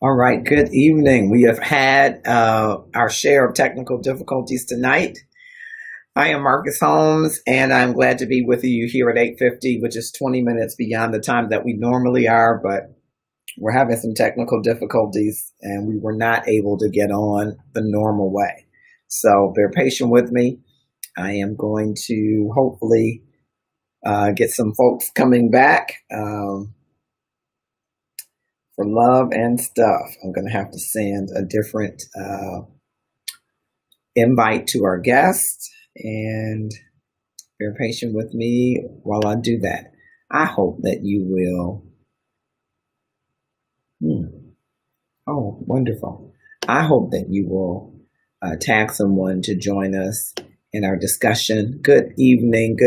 All right, good evening. We have had our share of technical difficulties tonight. I am Marcus Holmes, and I'm glad to be with you here at 8:50, which is 20 minutes beyond the time that we normally are, but we're having some technical difficulties, and we were not able to get on the normal way. So bear patient with me. I am going to hopefully get some folks coming back. For love and stuff, I'm going to have to send a different invite to our guest, and bear patient with me while I do that. I hope that you will. Oh, wonderful. I hope that you will tag someone to join us in our discussion. Good evening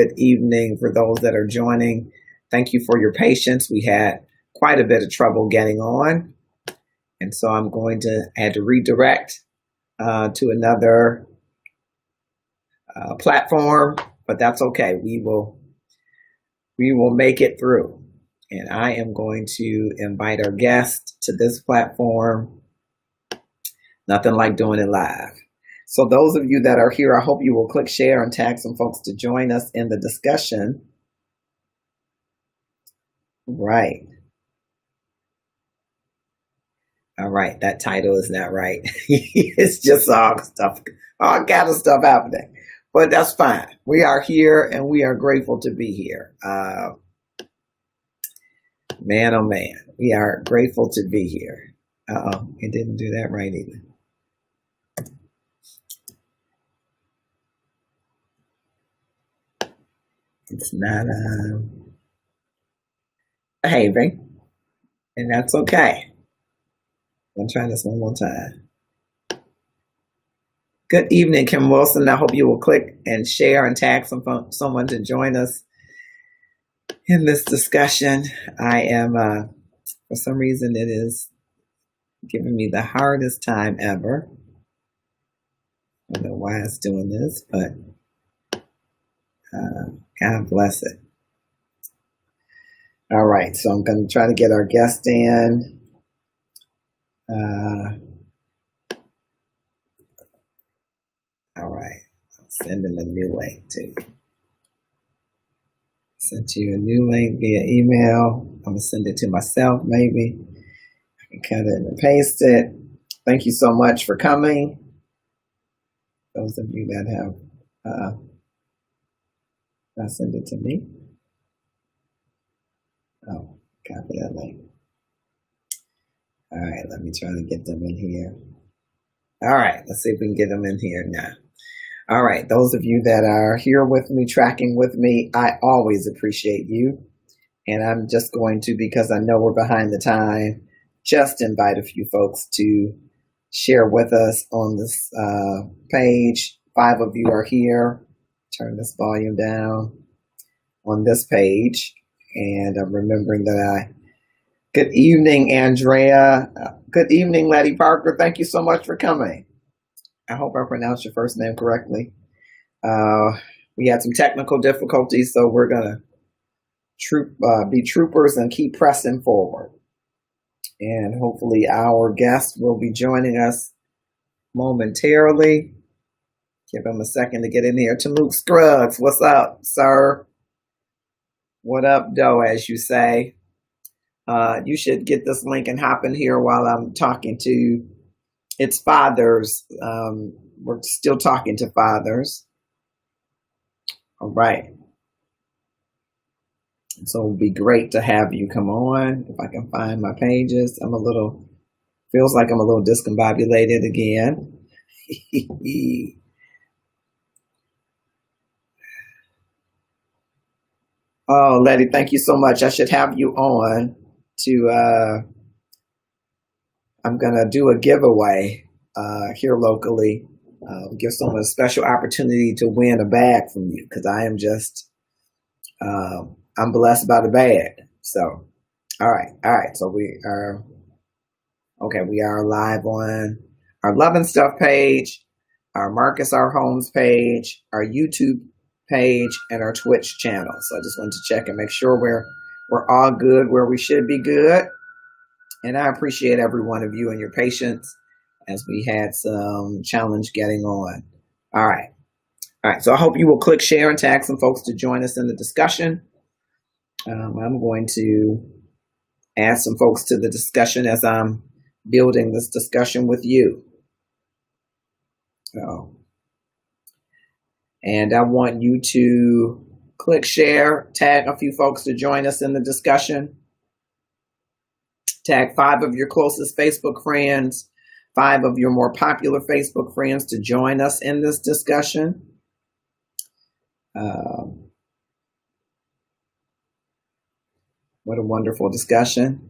for those that are joining. Thank you for your patience. We had quite a bit of trouble getting on, and so I'm going to had to redirect to another platform, but that's okay. We will make it through, and I am going to invite our guest to this platform. Nothing like doing it live. So those of you that are here, I hope you will click share and tag some folks to join us in the discussion. Right. All right, that title is not right. It's just all kind of stuff happening, but that's fine. We are here, and we are grateful to be here. Man, oh man, we are grateful to be here. It didn't do that right either. It's not behaving, and that's okay. I'm trying this one more time. Good evening, Kim Wilson. I hope you will click and share and tag someone to join us in this discussion. I am, for some reason, it is giving me the hardest time ever. I don't know why it's doing this, but God bless it. All right, so I'm going to try to get our guest in. All right, I'm sending a new link too. Sent you a new link via email. I'm gonna send it to myself, maybe. I can cut it and paste it. Thank you so much for coming. Those of you that have not send it to me. Oh, copy that link. All right, let me try to get them in here. All right, let's see if we can get them in here now. All right, those of you that are here with me, tracking with me, I always appreciate you. And I'm just going to, because I know we're behind the time, just invite a few folks to share with us on this page. 5 of you are here. Turn this volume down on this page. And I'm remembering that good evening, Andrea. Good evening, Letty Parker. Thank you so much for coming. I hope I pronounced your first name correctly. We had some technical difficulties, so we're going to be troopers and keep pressing forward. And hopefully our guest will be joining us momentarily. Give him a second to get in here. To Luke Scruggs, what's up, sir? What up, Doe, as you say? You should get this link and hop in here while I'm talking to its fathers. We're still talking to fathers. All right. So it would be great to have you come on. If I can find my pages. Feels like I'm a little discombobulated again. Oh, Letty, thank you so much. I should have you on to, I'm going to do a giveaway here locally. Give someone a special opportunity to win a bag from you, because I am just, I'm blessed by the bag. So, all right. So we are live on our Love and Stuff page, our Marcus R. Holmes page, our YouTube page, and our Twitch channel. So I just wanted to check and make sure we're all good where we should be good. And I appreciate every one of you and your patience as we had some challenge getting on. All right. All right. So I hope you will click share and tag some folks to join us in the discussion. I'm going to add some folks to the discussion as I'm building this discussion with you. And I want you to click share, tag a few folks to join us in the discussion. Tag 5 of your closest Facebook friends, 5 of your more popular Facebook friends to join us in this discussion. What a wonderful discussion.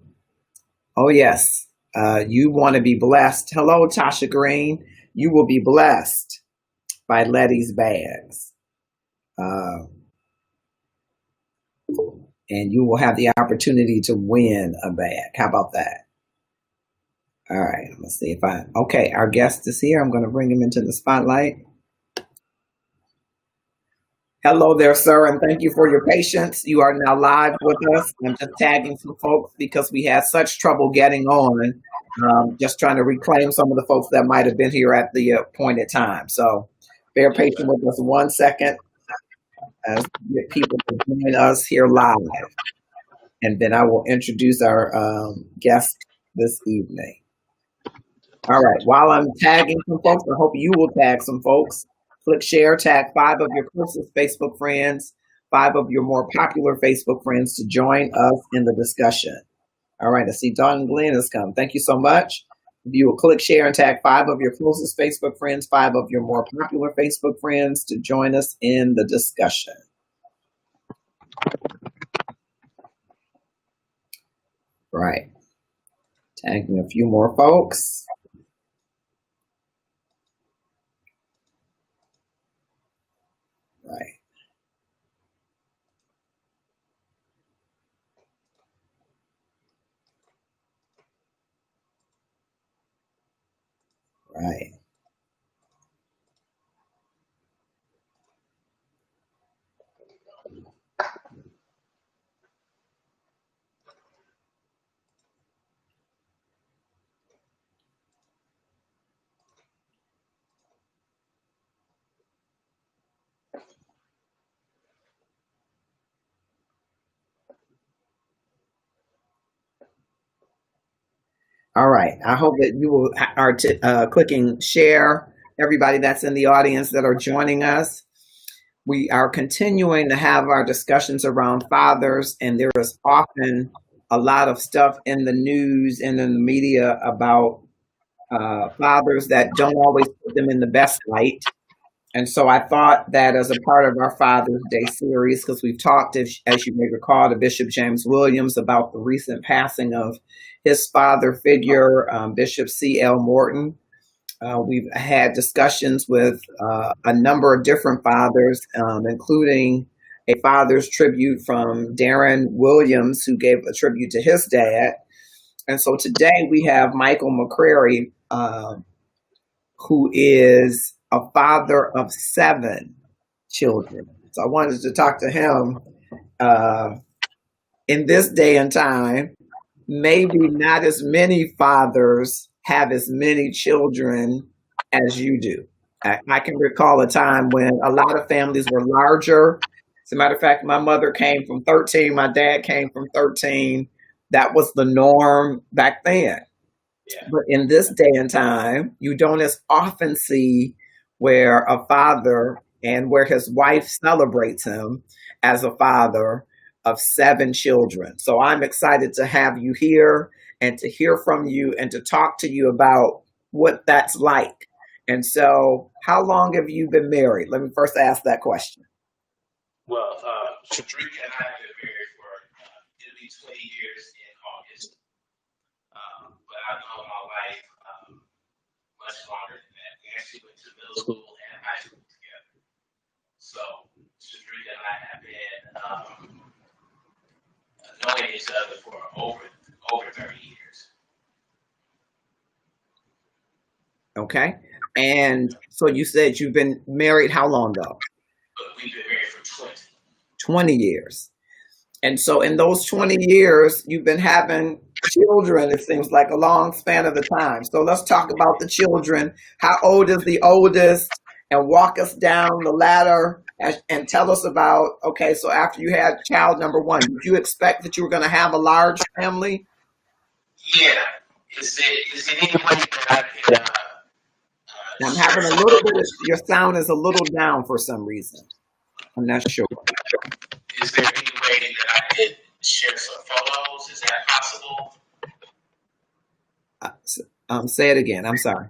Oh, yes. You want to be blessed. Hello, Tasha Green. You will be blessed by Letty's bags. And you will have the opportunity to win a bag. How about that? All right. Let's see if okay, our guest is here. I'm going to bring him into the spotlight. Hello there, sir, and thank you for your patience. You are now live with us. I'm just tagging some folks because we had such trouble getting on. Just trying to reclaim some of the folks that might have been here at the appointed time. So bear patient with us 1 second as we get people to join us here live. And then I will introduce our guest this evening. All right, while I'm tagging some folks, I hope you will tag some folks. Click share, tag 5 of your closest Facebook friends, 5 of your more popular Facebook friends to join us in the discussion. All right, I see Don Glenn has come. Thank you so much. If you will click share and tag 5 of your closest Facebook friends, 5 of your more popular Facebook friends to join us in the discussion. Right. Tagging a few more folks. Right. Right. All right. I hope that you are clicking share. Everybody that's in the audience that are joining us. We are continuing to have our discussions around fathers, and there is often a lot of stuff in the news and in the media about fathers that don't always put them in the best light. And so I thought that as a part of our Father's Day series, because we've talked, as you may recall, to Bishop James Williams about the recent passing of his father figure, Bishop C.L. Morton. We've had discussions with a number of different fathers, including a father's tribute from Darren Williams, who gave a tribute to his dad. And so today we have Michael McCrary, who is a father of 7 children. So I wanted to talk to him in this day and time. Maybe not as many fathers have as many children as you do. I can recall a time when a lot of families were larger. As a matter of fact, my mother came from 13, my dad came from 13. That was the norm back then. Yeah. But in this day and time, you don't as often see where a father and where his wife celebrates him as a father of 7 children. So I'm excited to have you here and to hear from you and to talk to you about what that's like. And so how long have you been married? Let me first ask that question. Well, Shadrika and I have been married for it'll be 20 years in August. But I've known my wife much longer than that. We actually went to middle school and high school together. So Shadrika and I have been knowing each other for over 30 years. Okay. And so you said you've been married how long though? We've been married for 20 years. And so in those 20 years, you've been having children, it seems like a long span of the time. So let's talk about the children. How old is the oldest? And walk us down the ladder and tell us about, okay, so after you had child number one, did you expect that you were going to have a large family? Yeah. Is there any way that I could I'm share having a little bit of, your sound is a little down for some reason. I'm not sure. Is there any way that I could share some photos? Is that possible? Say it again. I'm sorry.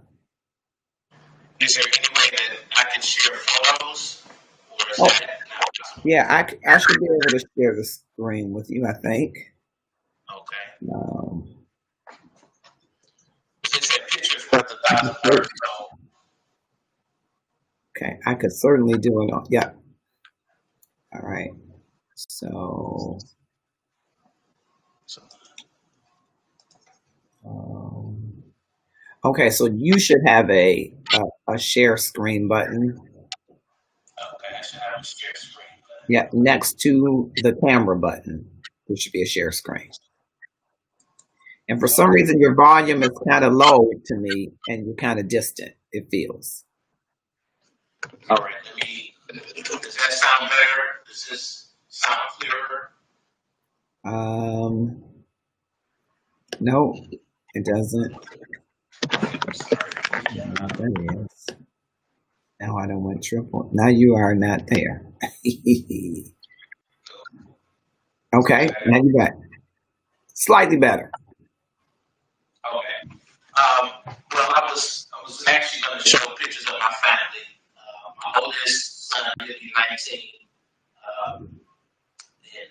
Is there any way that I can share photos? Or is Oh, that not possible? yeah, I should be able to share the screen with you, I think. Okay. It said pictures worth a thousand words. So Okay, I could certainly do it on, yeah. All right. So, um, okay, so you should have a share screen button. okay, I should have a share screen. Yeah, next to the camera button, there should be a share screen. And for some reason, your volume is kind of low to me, and you're kind of distant. It feels. All right, does that sound better? Does this sound clearer? No, it doesn't. Sorry. No, that is. Now I don't want triple. Now you are not there. Okay, now you got slightly better. Okay. Well, I was actually going to show pictures of my family. My oldest son, he'll be 19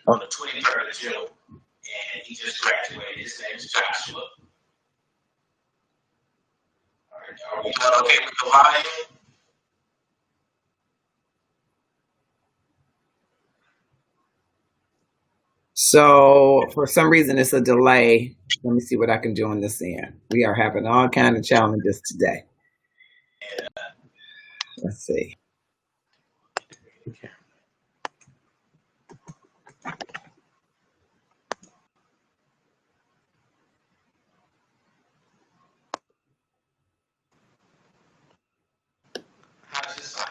on the 23rd of June, and he just graduated. His name is Joshua. All right, are we doing okay with the volume? So for some reason it's a delay. Let me see what I can do on this end. We are having all kind of challenges today. Let's see. How does this sound?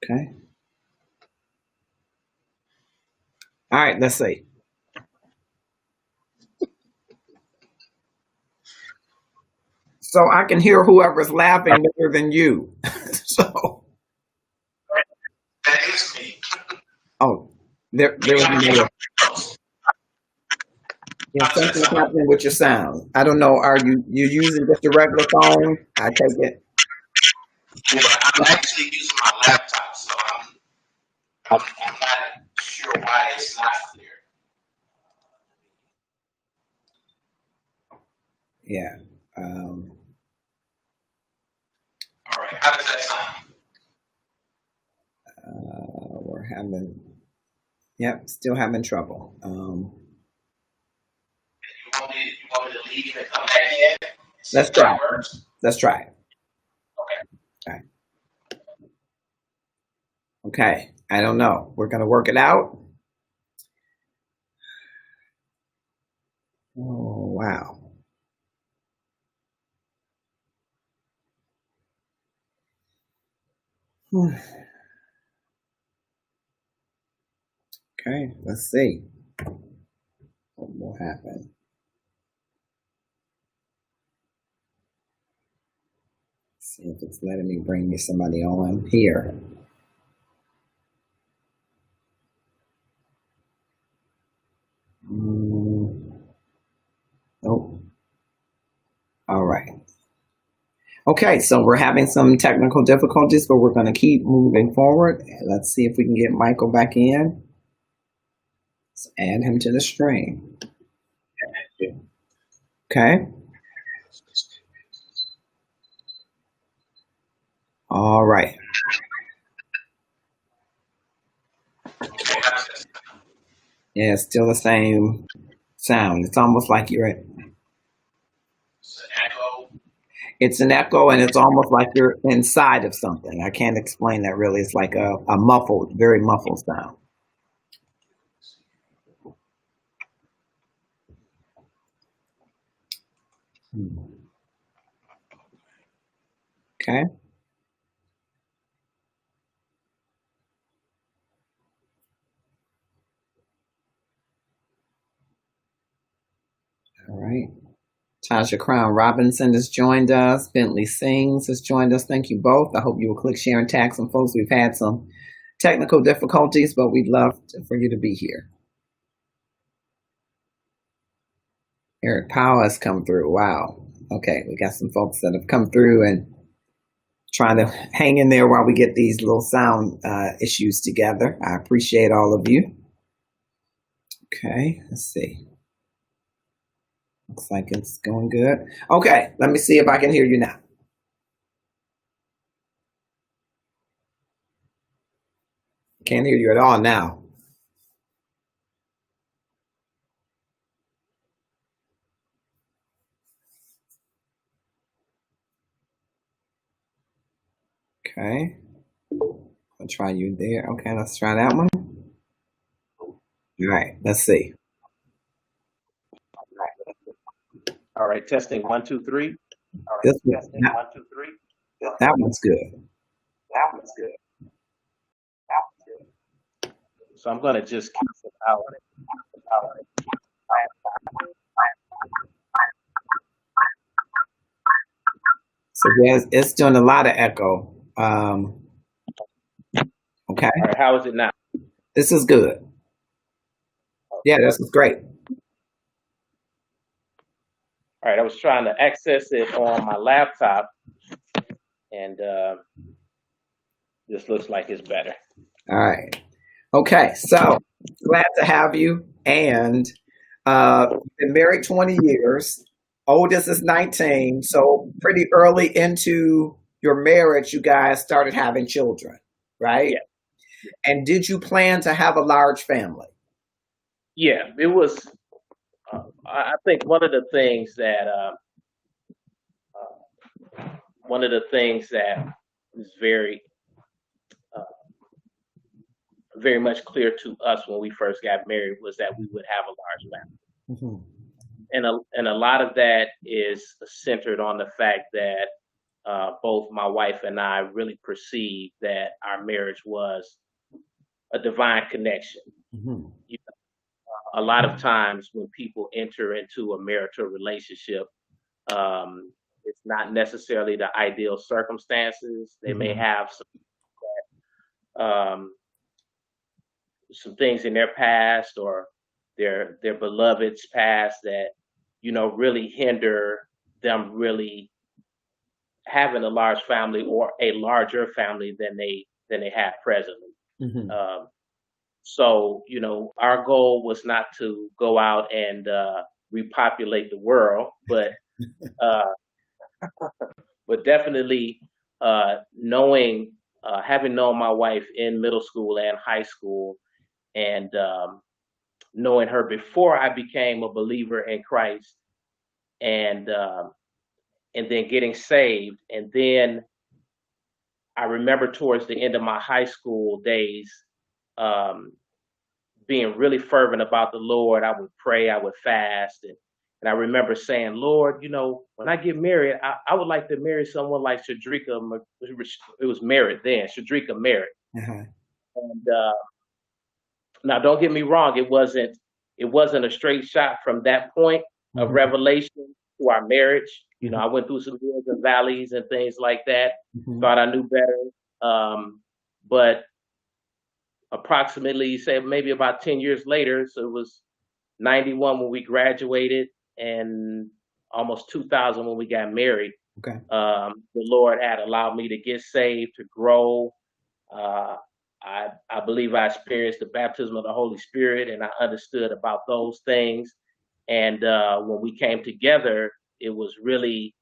Okay. All right, let's see. So I can hear whoever's laughing better than you. So, That is me. oh, there was another. Yeah, How does that something's sound? happening with your sound. I don't know. Are you using just a regular phone? I take it. Well, I'm actually using my laptop, so I'm not sure why it's not clear. Yeah. All right, how does that sound? We're having. Yep, still having trouble. You want me to leave and come back in? See Let's if try. that works? Let's try it. Okay. All right. Okay. I don't know. We're gonna work it out. Oh wow. Okay. Let's see what will happen. See if it's letting me bring me somebody on here. Nope. All right. Okay, so we're having some technical difficulties, but we're going to keep moving forward. Let's see if we can get Michael back in. Let's add him to the stream. Okay. All right. Yeah, it's still the same sound. It's almost like you're at. It's an echo. It's an echo, and it's almost like you're inside of something. I can't explain that really. It's like a muffled, very muffled sound. Okay. All right. Tasha Crown Robinson has joined us. Bentley Sings has joined us. Thank you both. I hope you will click share and tag some folks. We've had some technical difficulties, but we'd love for you to be here. Eric Powell has come through. Wow. Okay, we got some folks that have come through and trying to hang in there while we get these little sound issues together. I appreciate all of you. Okay, let's see. Looks like it's going good. Okay, let me see if I can hear you now. Can't hear you at all now. Okay. I'll try you there. Okay, let's try that one. All right, let's see. All right, testing 1, 2, 3. All right, This one, testing 1, 2, 3. that one's good. That one's good. That one's good. So I'm gonna just keep it out. So it's doing a lot of echo. Okay. All right, how is it now? This is good. Yeah, this is great. All right, I was trying to access it on my laptop, and this looks like it's better. All right. Okay, so glad to have you. And been married 20 years. Oldest is 19. So pretty early into your marriage, you guys started having children, right? Yeah. And did you plan to have a large family? Yeah, it was. I think one of the things that is very very much clear to us when we first got married was that we would have a large family. Mm-hmm. And a lot of that is centered on the fact that both my wife and I really perceived that our marriage was a divine connection. Mm-hmm. A lot of times when people enter into a marital relationship, it's not necessarily the ideal circumstances. They may have some things in their past or their beloved's past that really hinder them really having a large family or a larger family than they have presently. Mm-hmm. So our goal was not to go out and repopulate the world, but definitely having known my wife in middle school and high school, and knowing her before I became a believer in Christ, and then getting saved, and then I remember towards the end of my high school days, being really fervent about the Lord. I would pray, I would fast, and I remember saying, Lord, when I get married, I would like to marry someone like Shadrika. It was Merritt then, Shadrika Merritt. Uh-huh. And now, don't get me wrong, it wasn't a straight shot from that point of revelation to our marriage. I went through some hills and valleys and things like that. Thought I knew better, but approximately, say maybe about 10 years later, so it was 91 when we graduated, and almost 2000 when we got married. Okay. The Lord had allowed me to get saved, to grow. I believe I experienced the baptism of the Holy Spirit, and I understood about those things. And when we came together, it was really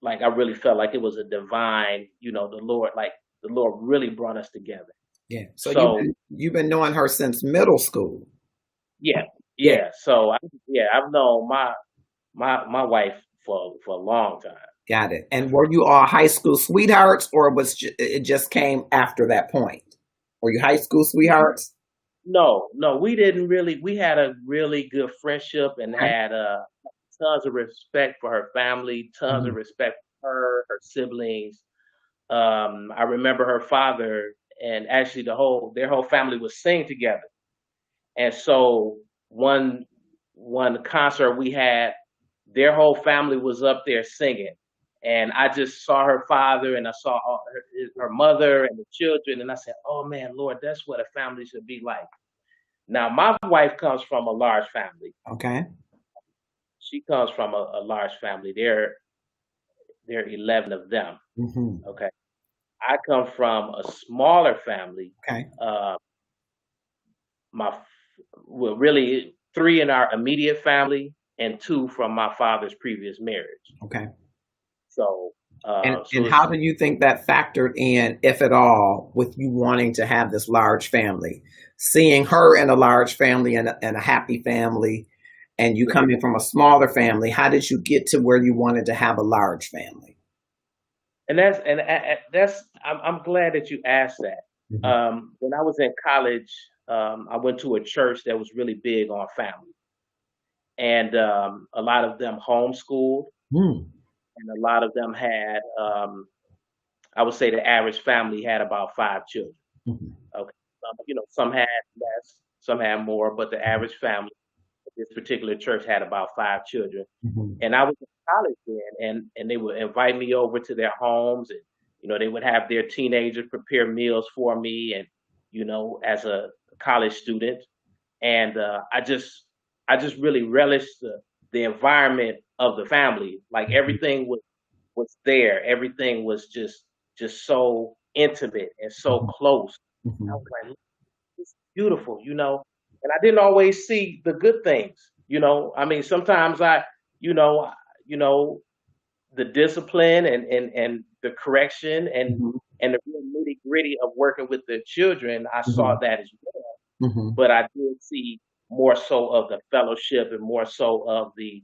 like I really felt like it was a divine, the Lord really brought us together. Yeah. So you've been knowing her since middle school. Yeah. So I've known my wife for a long time. Got it. And were you all high school sweethearts, or it just came after that point? Were you high school sweethearts? No, we didn't really. We had a really good friendship and Okay. had tons of respect for her family, tons of Mhm. respect for her siblings. I remember her father, and actually their whole family would sing together. And so one concert we had, their whole family was up there singing, and I just saw her father, and I saw her mother and the children, and I said, "Oh man, Lord, that's what a family should be like." Now, my wife comes from a large family. Okay. She comes from a large family. There are 11 of them. Hmm. Okay, I come from a smaller family. Okay. Uh, my well, really three in our immediate family and two from my father's previous marriage. Okay. So, And it's how do you think that factored in, if at all, with you wanting to have this large family? Seeing her in a large family and a happy family, and you coming from a smaller family, how did you get to where you wanted to have a large family? and that's I'm glad that you asked that. Hmm. When I was in college, I went to a church that was really big on family, and a lot of them homeschooled, Hmm. and a lot of them had, I would say, the average family had about 5 children. Hmm. Okay, some had less, some had more, but the average family at this particular church had about 5 children. Hmm. And I was in college then, and they would invite me over to their homes, and they would have their teenagers prepare meals for me, and as a college student, and I just really relished the environment of the family. Like everything was there, everything was just so intimate and so Hmm. close. I was Hmm. like, it's beautiful. And I didn't always see the good things. I mean, sometimes you know, you know, the discipline and the correction Hmm. and the real nitty gritty of working with the children, I saw Hmm. that as well. Hmm. But I did see more so of the fellowship and more so of the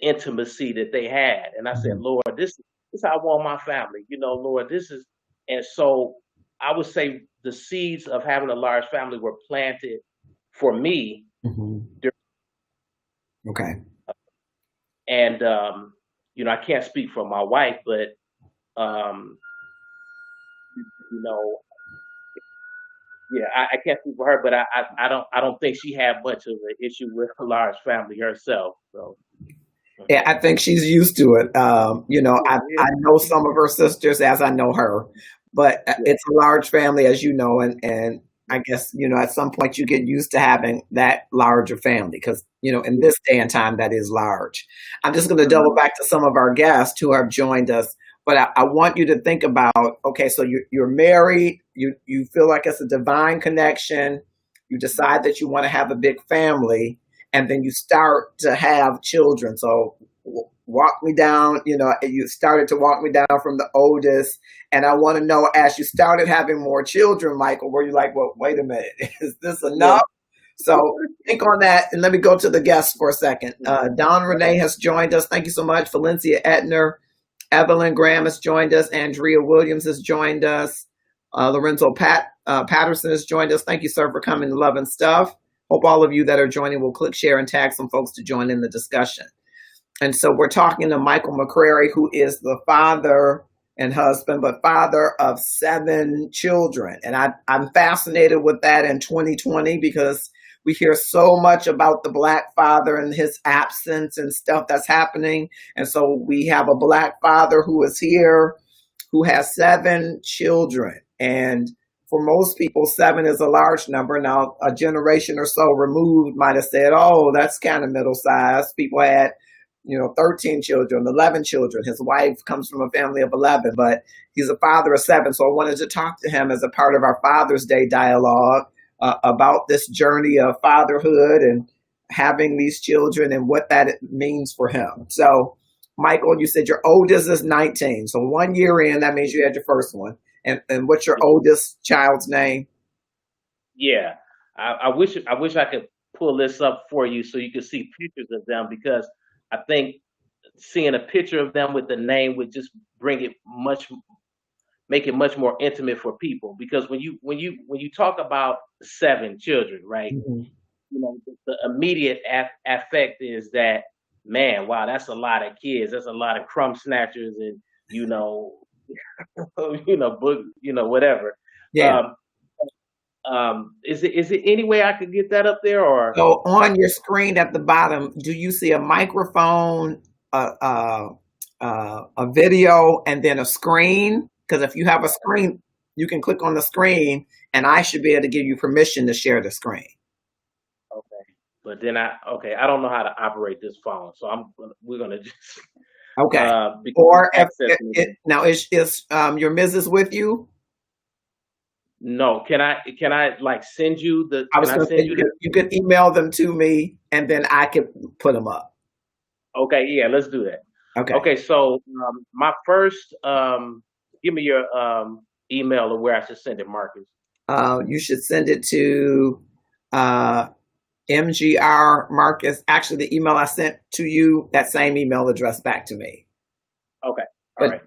intimacy that they had. And I said, Hmm. Lord, this is how I want my family. Lord, this is. And so I would say the seeds of having a large family were planted for me. Hmm. Okay. And I can't speak for my wife, but um, you know, yeah, I can't speak for her, but I don't think she had much of an issue with a large family herself. So Yeah, I think she's used to it. yeah, I know some of her sisters as I know her, but yeah, it's a large family, as you know, and I guess at some point you get used to having that larger family because in yeah. this day and time that is large. I'm just going to double Mhm. back to some of our guests who have joined us, but I want you to think about, okay, so you're married, you feel like it's a divine connection, you decide that you want to have a big family, and then you start to have children. So walk me down, you started to walk me down from the oldest. And I want to know, as you started having more children, Michael, were you like, well, wait a minute, is this Yeah. enough? So think on that. And let me go to the guests for a second. Don Renee has joined us. Thank you so much. Valencia Etner, Evelyn Graham has joined us. Andrea Williams has joined us. Lorenzo Patterson has joined us. Thank you, sir, for coming to Love and Stuff. Hope all of you that are joining will click share and tag some folks to join in the discussion. And so we're talking to Michael McCrary, who is the father and husband, but father of 7 children. And I'm fascinated with that in 2020 because we hear so much about the Black father and his absence and stuff that's happening. And so we have a Black father who is here who has 7 children. And for most people, 7 is a large number. Now, a generation or so removed might have said, oh, that's kind of middle sized. People had 13 children, 11 children. His wife comes from a family of 11, but he's a father of 7. So I wanted to talk to him as a part of our Father's Day dialogue about this journey of fatherhood and having these children and what that means for him. So, Michael, you said your oldest is 19. So 1 year in, that means you had your first one. And what's your oldest child's name? Yeah. I wish I could pull this up for you so you could see pictures of them because I think seeing a picture of them with the name would just bring it much make it much more intimate for people, because when you talk about 7 children, right? Mhm. The immediate affect is that, man, wow, that's a lot of kids. That's a lot of crumb snatchers, and you know, whatever. Yeah. Um, is it any way I could get that up there, or So on your screen at the bottom, do you see a microphone, a video, and then a screen? Because if you have a screen, you can click on the screen, and I should be able to give you permission to share the screen. okay? But then I don't know how to operate this phone, so we're gonna just Okay. because Or I'm if accessing it. now is your missus with you? No, can I like send you the? I Can was I going to say send you the? you could email them to me, and then I could put them up. Okay, yeah, let's do that. Okay. Okay, so my first, give me your email or where I should send it, Marcus. You should send it to uh, MGR Marcus. Actually, the email I sent to you, that same email address back to me. Okay, all But right.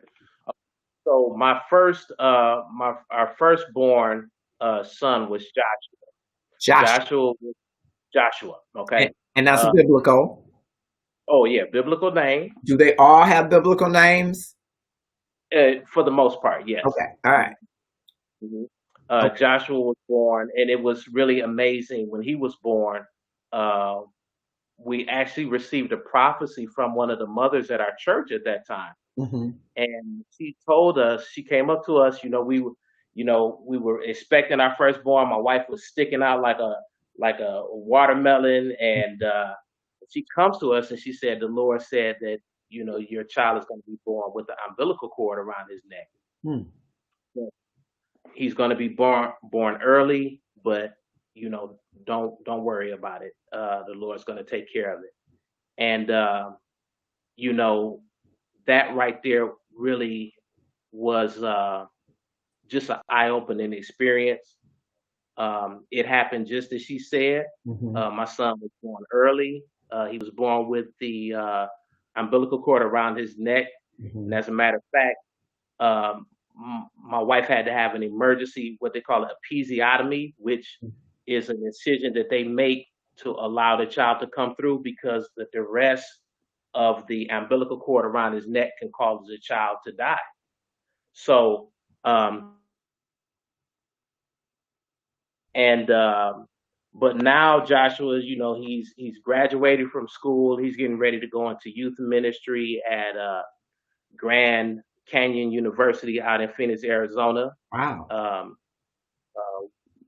So our firstborn son was Joshua. Josh, Joshua was Joshua. and, Okay. and that's Uh, biblical. oh yeah, biblical name. Do they all have biblical names? For the most part, yes. Okay. All right. Mhm. Okay. Joshua was born, and it was really amazing when he was born. Uh, we actually received a prophecy from one of the mothers at our church at that time, Hmm. and she told us, she came up to us, we were expecting our firstborn. My wife was sticking out like a watermelon, and she comes to us and she said, the Lord said that your child is going to be born with the umbilical cord around his neck. Hmm. He's going to be born early, but you know don't worry about it. The Lord's going to take care of it. And you know that right there really was just an eye-opening experience. It happened just as she said. Hmm. My son was born early. He was born with the umbilical cord around his neck, and Hmm. as a matter of fact, my wife had to have an emergency, what they call an episiotomy, which is an incision that they make to allow the child to come through, because the duress of the umbilical cord around his neck can cause the child to die. So, and but now Joshua, he's graduated from school. He's getting ready to go into youth ministry at Grand Canyon University out in Phoenix, Arizona. Wow. Um,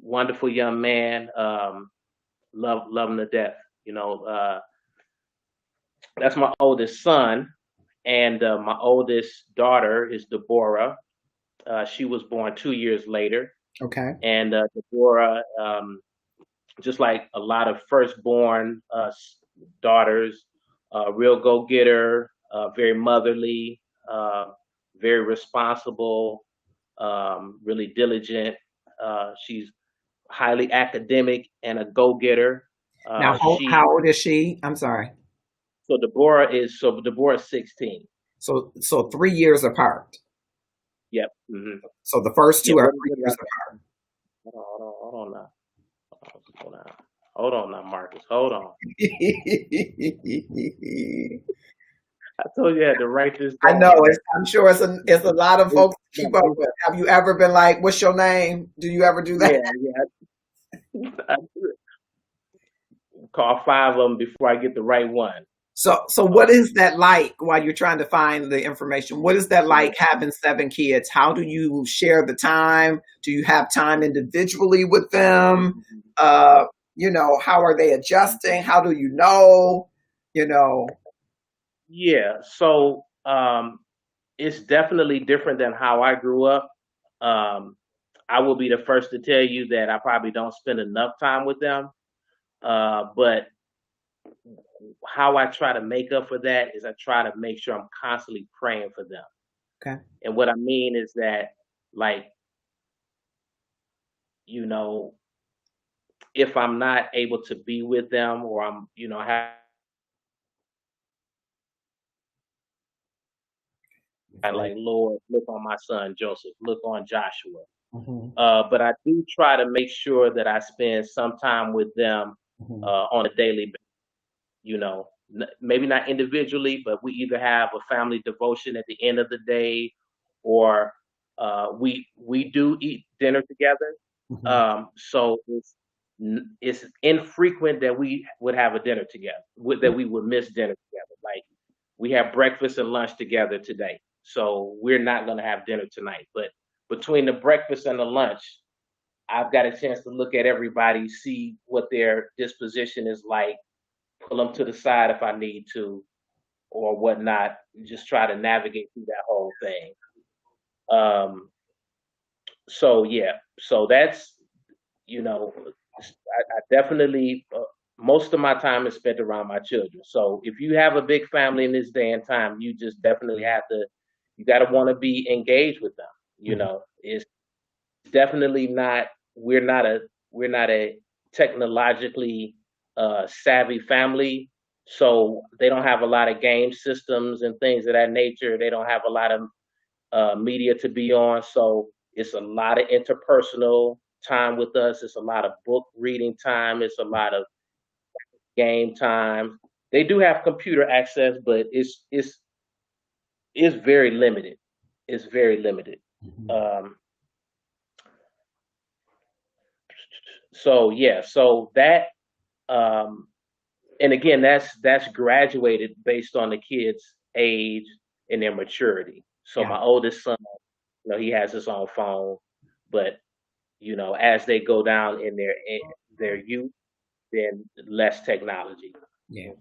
Wonderful young man. Love him to death. That's my oldest son, and my oldest daughter is Deborah. She was born 2 years later, Okay. and Deborah, just like a lot of firstborn daughters, real go getter, very motherly, uh, very responsible, really diligent. She's highly academic and a go getter. Now, how old is she? I'm sorry. Deborah is 16. So 3 years apart. Yep. Hmm. So the first Yeah. two are What, three what did I years say? Hold on now. Hold on. Hold on now, Marcus. Hold on. apart. I told you I had to write this I know down, man. I'm sure it's a lot of It's- folks to keep up with. Have you ever been like, "What's your name?" Do you ever do that? Yeah, yeah. I call 5 of them before I get the right one. So what Um, is that like while you're trying to find the information? What is that like having 7 kids? How do you share the time? Do you have time individually with them? Uh, how are they adjusting? How do you know? You know, yeah. So it's definitely different than how I grew up. Um, I will be the first to tell you that I probably don't spend enough time with them. But how I try to make up for that is I try to make sure I'm constantly praying for them. okay. And what I mean is that, like, you know, if I'm not able to be with them, or I'm, have I like, Lord, look on my son Joseph, look on Joshua. Mhm, But I do try to make sure that I spend some time with them mhm, on a daily basis. You know, maybe not individually, but we either have a family devotion at the end of the day, or we do eat dinner together. mhm, So it's infrequent that we would have a dinner together, that we would miss dinner together. Like we have breakfast and lunch together today, so we're not going to have dinner tonight. But between the breakfast and the lunch, I've got a chance to look at everybody, see what their disposition is like, pull them to the side if I need to, or whatnot. Just try to navigate through that whole thing. Um, so yeah, so that's I definitely most of my time is spent around my children. So if you have a big family in this day and time, you just definitely have to. You got to want to be engaged with them. mhm. It's definitely not. We're not a we're not a technologically savvy family, so they don't have a lot of game systems and things of that nature. They don't have a lot of media to be on, so it's a lot of interpersonal time with us. It's a lot of book reading time. It's a lot of game time. They do have computer access, but it's very limited. It's very limited. Mhm. Um, so yeah, so that um, and again, that's graduated based on the kids' age and their maturity. So Yeah, my oldest son, he has his own phone, but as they go down in their youth, then less technology. yeah.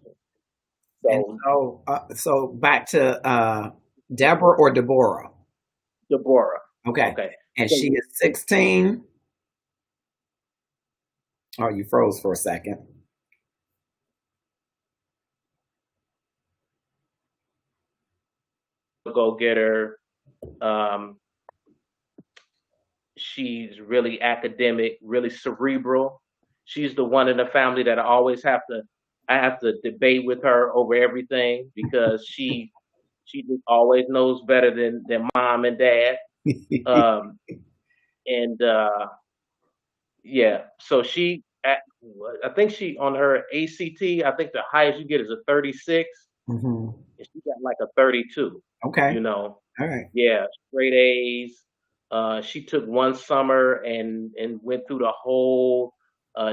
And So so back to Deborah or Deborah. Deborah, Okay, okay, and so she is 16. Oh, you froze for a second. go get her. Um, she's really academic, really cerebral. She's the one in the family that I have to debate with her over everything because she just always knows better than mom and dad. Um, and yeah, so I think she on her ACT. I think the highest you get is a 36, Mhm. and she got like a 32. Okay, You know, all right. yeah, straight A's. She took one summer and went through the whole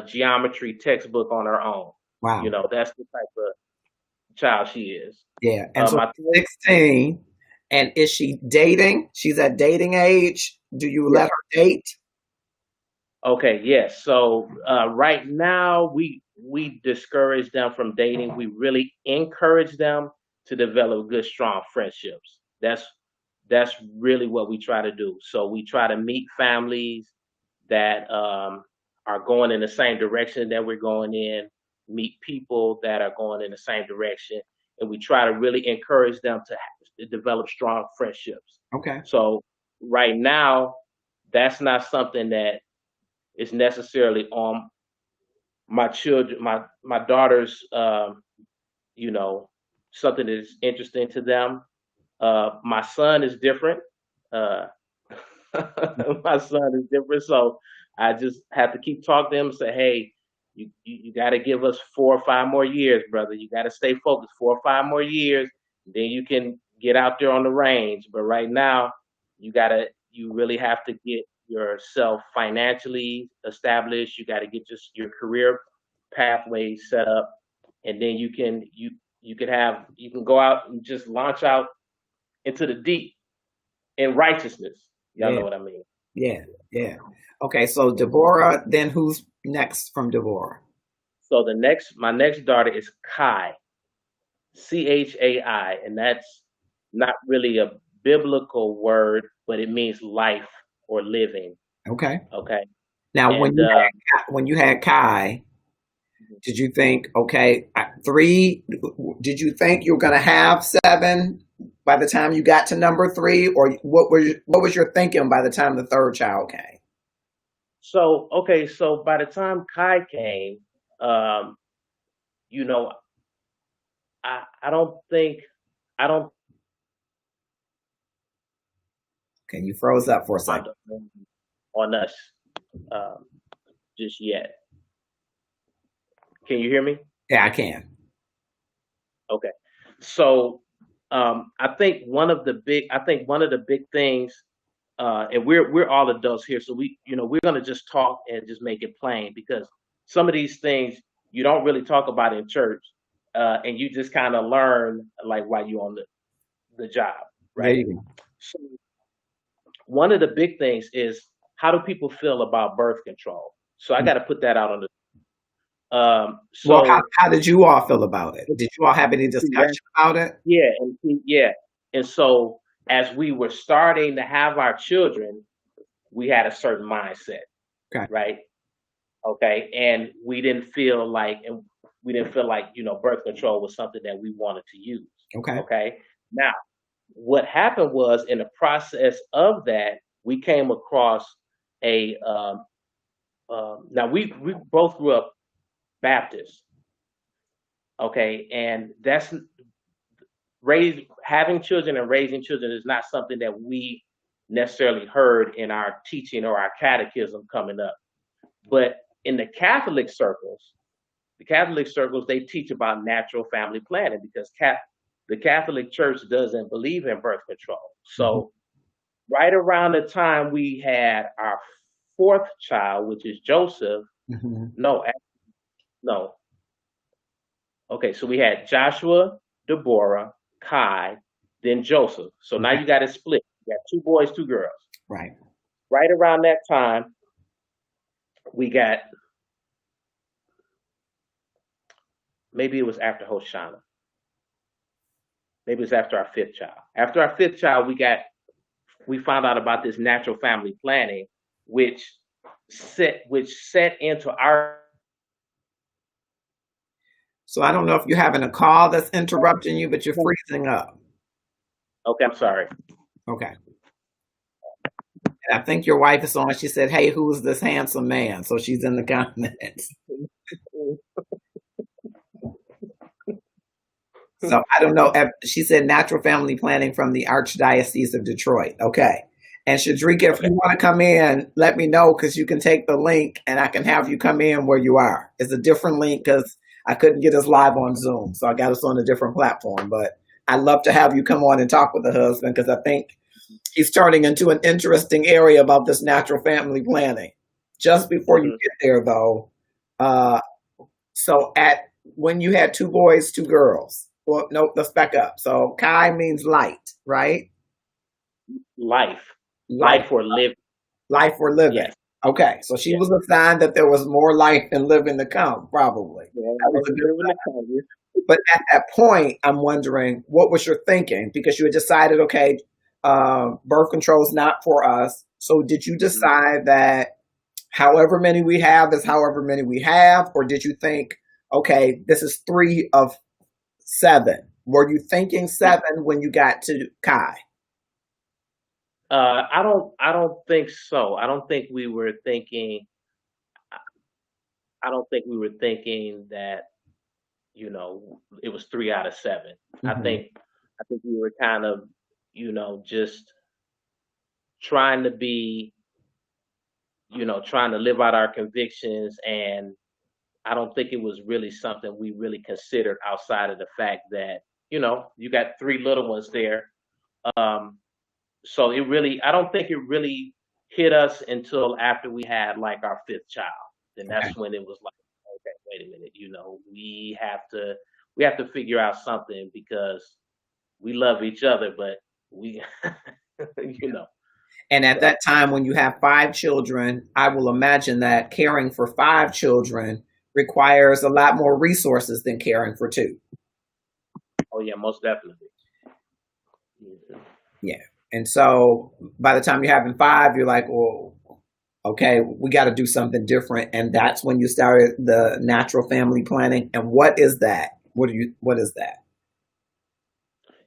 geometry textbook on her own. Wow. That's the type of child she is. Yeah, and so My twin, 16, and is she dating? She's at dating age. Do you let yeah. her date? Okay, yes. So right now we discourage them from dating. We really encourage them to develop good, strong friendships. That's really what we try to do. So we try to meet families that are going in the same direction that we're going in, meet people that are going in the same direction, and we try to really encourage them to develop strong friendships. Okay. So right now, that's not something that is necessarily on my children, my daughters. You know, something that is interesting to them. My son is different. Uh, my son is different, so I just have to keep talking to him and say, "Hey, you got to give us 4 or 5 more years, brother. You got to stay focused. 4 or 5 more years, then you can get out there on the range. But right now, you really have to get yourself financially established. You got to get your career pathway set up, and then you can go out and just launch out into the deep in righteousness. Y'all Yeah, know what I mean." yeah, yeah. Okay, so Deborah, then who's next from Deborah? So my next daughter is Kai, Chai, and that's not really a biblical word, but it means life or living. Okay. Okay, Now, and when you had Kai, did you think, okay, three? Did you think you were going to have seven by the time you got to number three, or what was your thinking by the time the third child came? so okay, so by the time Kai came, um, you know, I don't think I don't Okay, you froze up for a second. on us um, just yet. Can you hear me? Yeah, I can. Okay. So I think one of the big things, and we're all adults here, so we're gonna just talk and just make it plain because some of these things you don't really talk about in church, and you just kind of learn like while you're on the job, There right? you go. So one of the big things is how do people feel about birth control? So I got to put that out on the. Well, So how did you all feel about it? Did you all have any discussion about it? yeah, and so as we were starting to have our children, we had a certain mindset, Okay. right? Okay, and we didn't feel like birth control was something that we wanted to use. Okay. Okay, now what happened was in the process of that, we came across a now we both grew up Baptist, okay, and that's having children and raising children is not something that we necessarily heard in our teaching or our catechism coming up. But in the Catholic circles, they teach about natural family planning because the Catholic Church doesn't believe in birth control. Mm-hmm. So right around the time we had our fourth child, which is Joseph, Mm-hmm. no. Okay, so we had Joshua, Deborah, Kai, then Joseph. So now Okay. you got it split. You got 2 boys, 2 girls. Right. Right around that time, we got maybe it was after Hoshana. Maybe it was after our fifth child. After our fifth child, we found out about this natural family planning, which set into our. So I don't know if you're having a call that's interrupting you, but you're freezing up. Okay, I'm sorry. Okay. And I think your wife is on. She said, "Hey, who's this handsome man?" So she's in the comments. So I don't know. She said natural family planning from the Archdiocese of Detroit. Okay. And Shadrika, if Okay. you want to come in, let me know because you can take the link and I can have you come in where you are. It's a different link because I couldn't get us live on Zoom. So I got us on a different platform. But I'd love to have you come on and talk with the husband because I think he's turning into an interesting area about this natural family planning. Just before you get there, though, so when you had 2 boys, 2 girls. Well, no, let's back up. So Kai means light, right? Life Life, for living. life or living. Yes. Okay, so she Yes. was a sign that there was more life and living to come, probably. Yeah, That was a good living the Congress. But at that point, I'm wondering what was your thinking because you had decided, okay, birth control is not for us. So did you decide that however many we have is however many we have, or did you think, okay, this is 3 of 7? Were you thinking 7 when you got to Kai? I don't think so. I don't think we were thinking. I don't think we were thinking that it was 3 out of 7. I Mm-hmm. think we were kind of just trying to be trying to live out our convictions, and I don't think it was really something we really considered outside of the fact that you got 3 little ones there. So I don't think it really hit us until after we had like our 5th child. Then Okay. that's when it was like, okay, wait a minute, we have to figure out something because we love each other, but we, you know. And at that time, when you have 5 children, I will imagine that caring for 5 children requires a lot more resources than caring for 2. Oh yeah, most definitely. Mhm. Yeah. And so by the time you're having 5, you're like, well, okay, we got to do something different. And that's when you started the natural family planning. And what is that? What is that?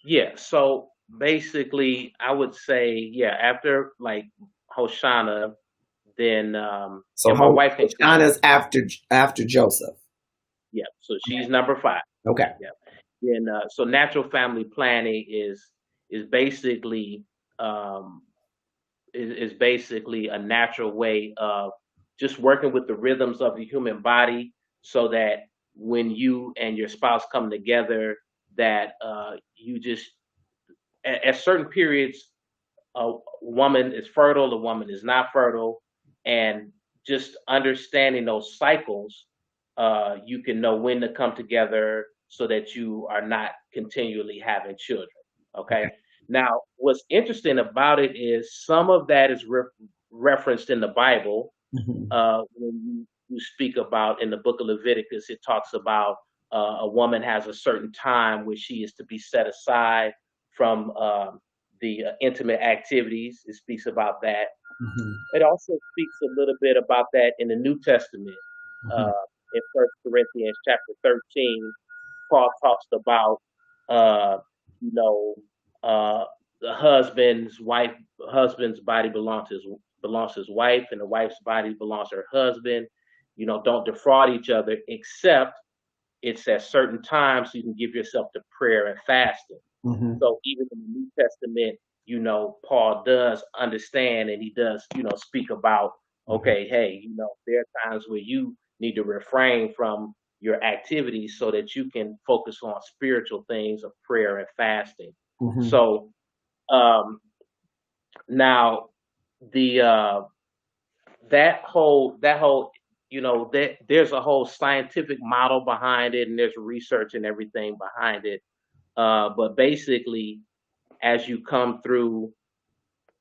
Yeah. So basically, I would say, yeah, after like Hoshana, then So my wife can. Hoshana's after Joseph. Yeah. So she's number 5. Okay. Yeah. And so natural family planning is basically is basically a natural way of just working with the rhythms of the human body, so that when you and your spouse come together, that you just at certain periods, a woman is fertile, a woman is not fertile, and just understanding those cycles, you can know when to come together so that you are not continually having children. Okay. Now, what's interesting about it is some of that is referenced in the Bible. Mhm. When you speak about in the book of Leviticus, it talks about a woman has a certain time where she is to be set aside from the intimate activities. It speaks about that. Mhm. It also speaks a little bit about that in the New Testament. Mhm. Uh, in First Corinthians chapter 13, Paul talks about, uh, you know, uh, the husband's body belongs to his wife, and the wife's body belongs to her husband. Don't defraud each other, except it's at certain times you can give yourself to prayer and fasting. Mhm. So even in the New Testament, Paul does understand, and he does, speak about, Mhm. okay, hey, there are times where you need to refrain from your activities so that you can focus on spiritual things of prayer and fasting. Mhm. So now the that whole that there's a whole scientific model behind it, and there's research and everything behind it. But basically, as you come through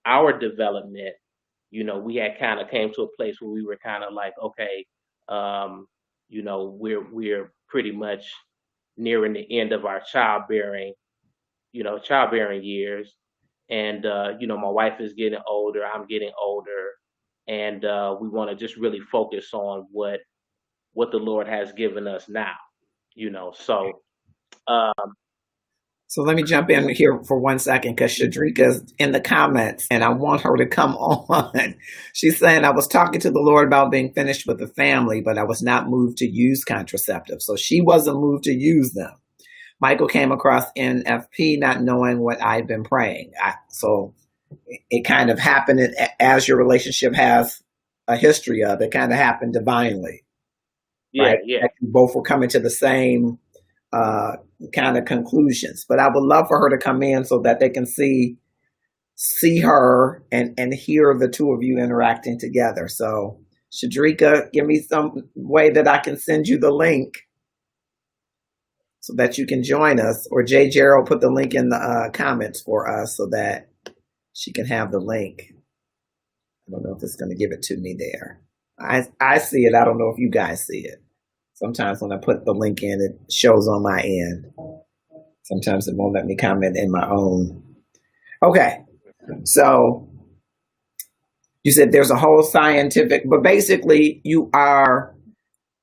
our development, we had kind of came to a place where we were kind of like, okay, we're pretty much nearing the end of our childbearing years. And my wife is getting older, I'm getting older, and we want to just really focus on what the Lord has given us now. So uh, So let me jump in here for 1 second because Shadrika's in the comments and I want her to come on. She's saying, I was talking to the Lord about being finished with the family, but I was not moved to use contraceptives. So she wasn't moved to use them. Michael came across NFP not knowing what I'd been praying. So it kind of happened as your relationship has a history of. It kind of happened divinely, yeah, right? yeah. That you both were coming to the same uh, kind of conclusions. But I would love for her to come in so that they can see her and hear the two of you interacting together. So, Shadrika, give me some way that I can send you the link so that you can join us. Or Jay Gerald put the link in the comments for us so that she can have the link. I don't know if it's going to give it to me there. I see it. I don't know if you guys see it. Sometimes when I put the link in, it shows on my end. Sometimes it won't let me comment in my own. Okay, so you said there's a whole scientific, but basically you are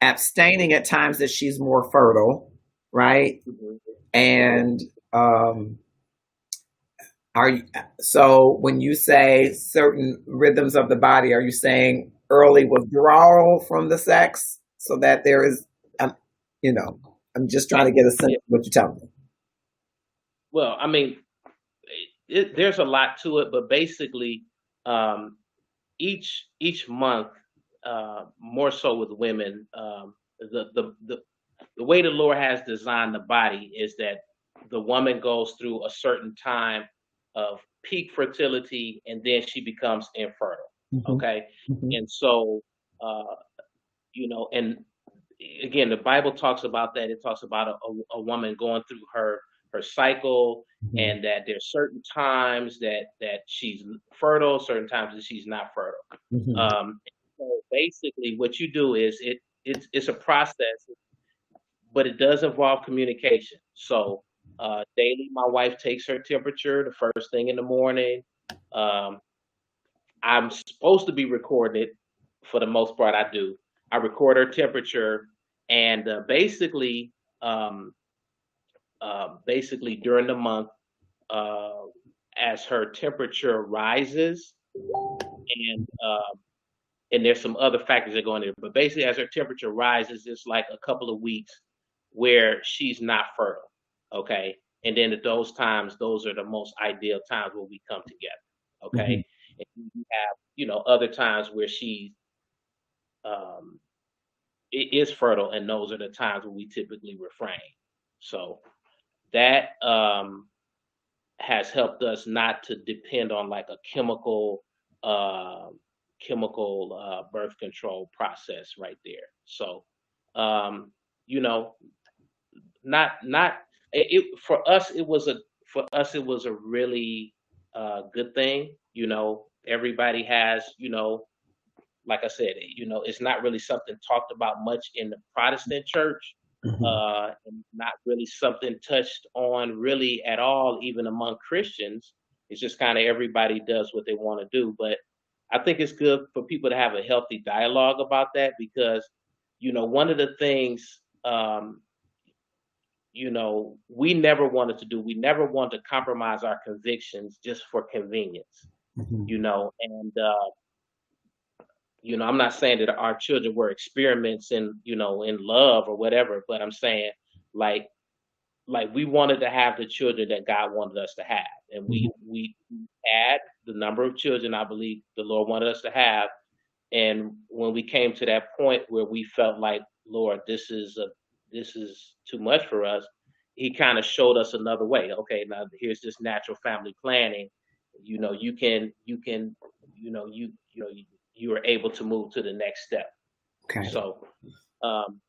abstaining at times that she's more fertile, right? Mhm. And um, are you, so when you say certain rhythms of the body, are you saying early withdrawal from the sex so that there is, um, you know, I'm just trying to get a sense Yeah. of what you're telling me. Well, I mean, there's a lot to it, but basically, um, each month, more so with women, the, the the the way the Lord has designed the body is that the woman goes through a certain time of peak fertility, and then she becomes infertile. Hmm. Okay, Hmm. and so uh, and again, the Bible talks about that. It talks about a woman going through her cycle, Hmm. and that there's certain times that she's fertile, certain times that she's not fertile. Hmm. Um, so basically, what you do is it's a process, but it does involve communication. So daily, my wife takes her temperature the first thing in the morning. Um, I'm supposed to be recording it for the most part. I do. I record her temperature, and um, basically during the month, uh, as her temperature rises, and there's some other factors that go in there, but basically as her temperature rises, it's like a couple of weeks where she's not fertile. Okay, and then at those times, those are the most ideal times when we come together. Hmm. Okay, And you have, other times where she um, is fertile, and those are the times when we typically refrain. So that has helped us not to depend on like a uh, birth control process right there. So, um, you know, not for us. It was a really good thing. Everybody has, like I said, it's not really something talked about much in the Protestant church, Mhm. and not really something touched on really at all, even among Christians. It's just kind of everybody does what they want to do. But I think it's good for people to have a healthy dialogue about that because, one of the things, we never wanted to do, we never wanted to compromise our convictions just for convenience, Mhm. and I'm not saying that our children were experiments in love or whatever, but I'm saying like we wanted to have the children that God wanted us to have. And Mhm. we had the number of children I believe the Lord wanted us to have. And when we came to that point where we felt like, Lord, this is too much for us, he kind of showed us another way. Okay, now here's this natural family planning. You are able to move to the next step. Okay. So, um,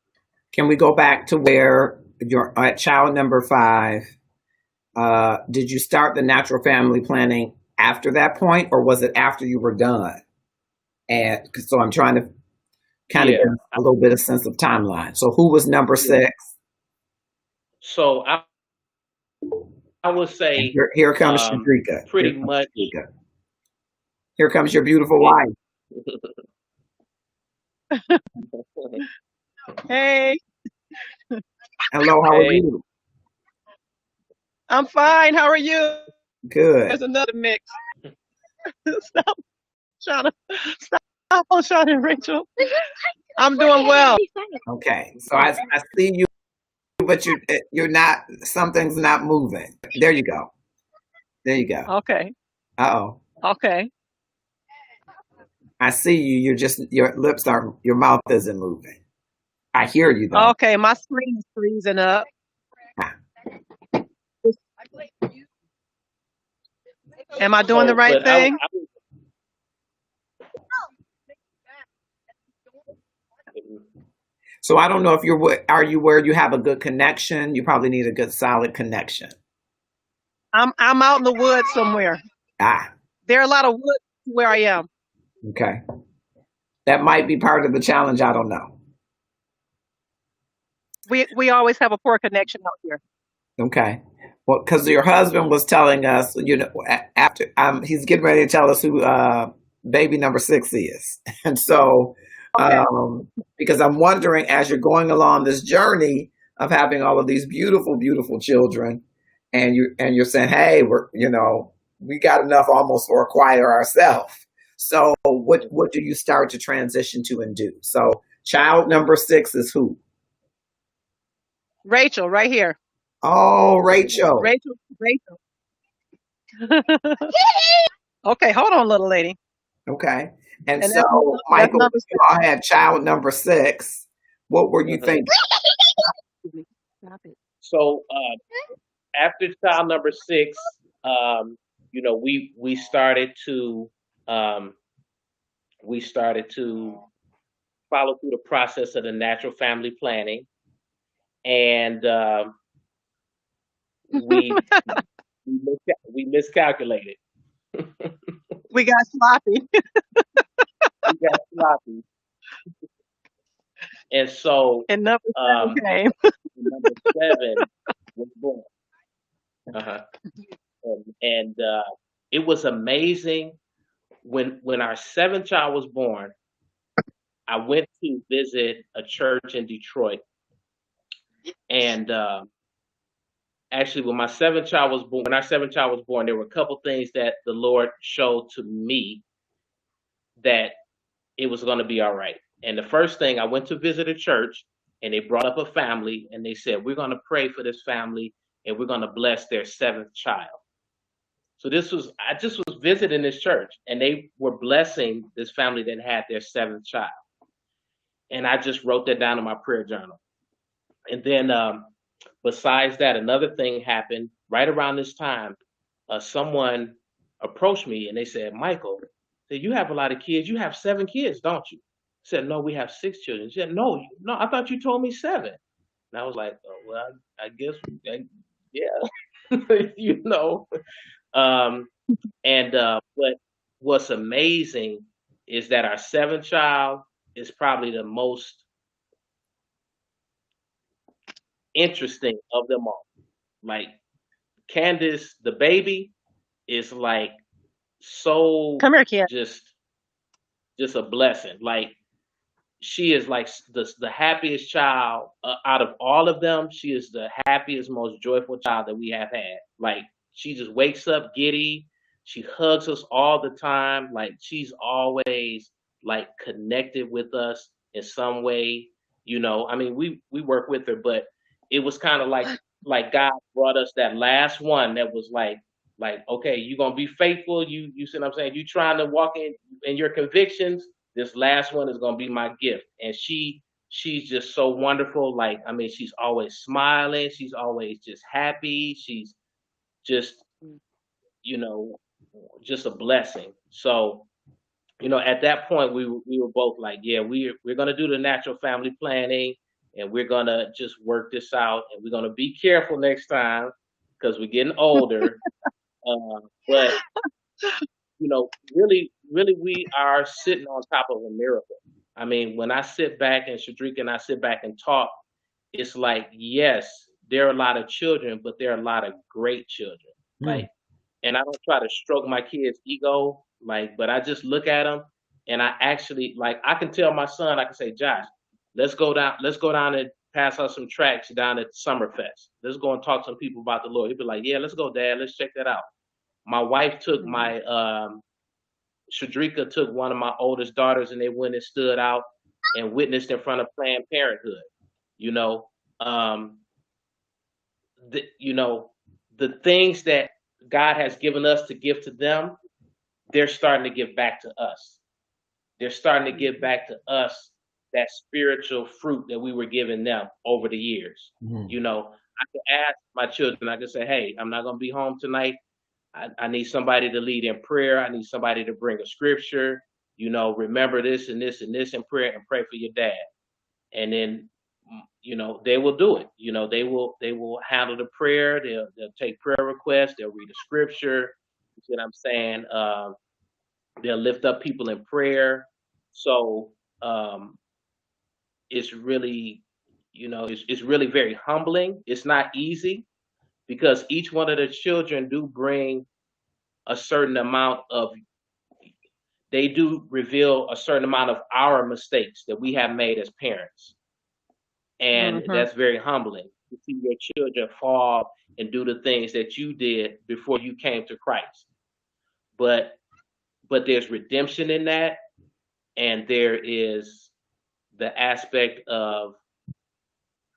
Can we go back to where you're at child number 5? Did you start the natural family planning after that point, or was it after you were done? And so I'm trying to kind of yeah. get a little bit of sense of timeline. So who was number Yeah. 6? So I would And say, here comes Shadrika. Here pretty comes much. Shadrika. Here comes your beautiful It, wife. Hey, Hello, how are hey, you? I'm fine. How are you? Good. There's another mix. Stop trying to stop on shouting, Rachel. I'm doing well. Okay. So I see you, but you're not. Something's not moving. There you go. There you go. Okay. Uh-oh. Okay. I see you. You're just your lips are your mouth isn't moving. I hear you though. Okay. My screen is freezing up. Ah, Am I doing the right but thing? so I don't know if are you where you have a good connection? You probably need a good solid connection. I'm out in the woods somewhere. Ah, There are a lot of woods where I am. okay. That might be part of the challenge. I don't know. We always have a poor connection out here. Okay. Well, because your husband was telling us, after he's getting ready to tell us who baby number 6 is, and so Okay. because I'm wondering as you're going along this journey of having all of these beautiful, beautiful children, and you're saying, hey, we got enough almost for a choir ourselves. So what do you start to transition to and do? So child number 6 is who? Rachel, right here. Oh, Rachel. Rachel. Rachel. Okay. Hold on, little lady. Okay. And And so, that's Michael, number when you 6. all had child number 6, what were you Mhm. thinking? Stop it. So after child number 6, we um, started to follow through the process of the natural family planning, and we we miscalculated. We got sloppy. We got sloppy, and so And number 7 um, came. number 7 was born. Uh-huh. And it was amazing when our 7th child was born. I went to visit a church in Detroit, and actually, when our 7th child was born, there were a couple things that the Lord showed to me that it was going to be all right. And the first thing, I went to visit a church, and they brought up a family, and they said, "We're going to pray for this family, and we're going to bless their 7th child." So I just was visiting this church, and they were blessing this family that had their seventh child. And I just wrote that down in my prayer journal. And then, besides that, another thing happened right around this time. Someone approached me and they said, Michael, you have a lot of kids. You have 7 kids, don't you? I said, no, we have 6 children. She said, no, I thought you told me 7. And I was like, oh, well, I guess, yeah, you know. Um, but what's amazing is that our 7th child is probably the most interesting of them all. Like Candace, the baby, is like so Come here, kid. just a blessing. Like she is like the happiest child out of all of them. She is the happiest, most joyful child that we have had. Like she just wakes up giddy. She hugs us all the time. Like she's always like connected with us in some way. You know, I mean, we work with her, but it was kind of like God brought us that last one that was like okay, you're gonna be faithful. You see what I'm saying? You trying to walk in your convictions. This last one is gonna be my gift. And she's just so wonderful. Like, I mean, she's always smiling, she's always just happy, she's just, you know, just a blessing. So, you know, at that point we were both like, yeah, we're gonna do the natural family planning and we're gonna just work this out and we're gonna be careful next time because we're getting older. But you know, really, we are sitting on top of a miracle. I mean, when I sit back and Shadrika and I sit back and talk, it's like, yes, there are a lot of children, but there are a lot of great children. Like, and I don't try to stroke my kids' ego, like, but I just look at them and I actually, like, I can tell my son, I can say, Josh, let's go down and pass out some tracks down at Summerfest. Let's go and talk to some people about the Lord. He'd be like, yeah, let's go, Dad. Let's check that out. My wife took my Shadrika took one of my oldest daughters and they went and stood out and witnessed in front of Planned Parenthood. You know, you know, the things that God has given us to give to them, they're starting to give back to us. They're starting to give back to us that spiritual fruit that we were giving them over the years. You know, I could ask my children, I could say, hey, I'm not going to be home tonight. I need somebody to lead in prayer. I need somebody to bring a scripture. You know, remember this and this and this in prayer and pray for your dad. And then, you know, they will do it. You know, they will handle the prayer. They'll take prayer requests. They'll read a scripture. You see what I'm saying? They'll lift up people in prayer. So it's really, you know, it's really very humbling. It's not easy because each one of the children do bring a certain amount of, they do reveal a certain amount of our mistakes that we have made as parents. And that's very humbling to see your children fall and do the things that you did before you came to Christ. But there's redemption in that, and there is the aspect of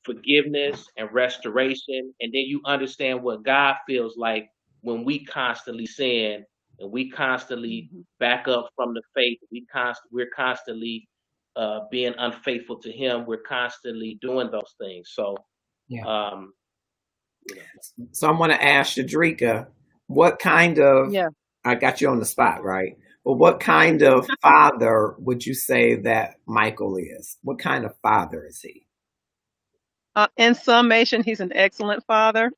forgiveness and restoration, and then you understand what God feels like when we constantly sin and we constantly back up from the faith. We're constantly being unfaithful to Him. We're constantly doing those things. So, Yeah. you know. So I want to ask Shadrika, what kind of, Yeah. I got you on the spot, right? But what kind of father would you say that Michael is? What kind of father is he? In summation, he's an excellent father.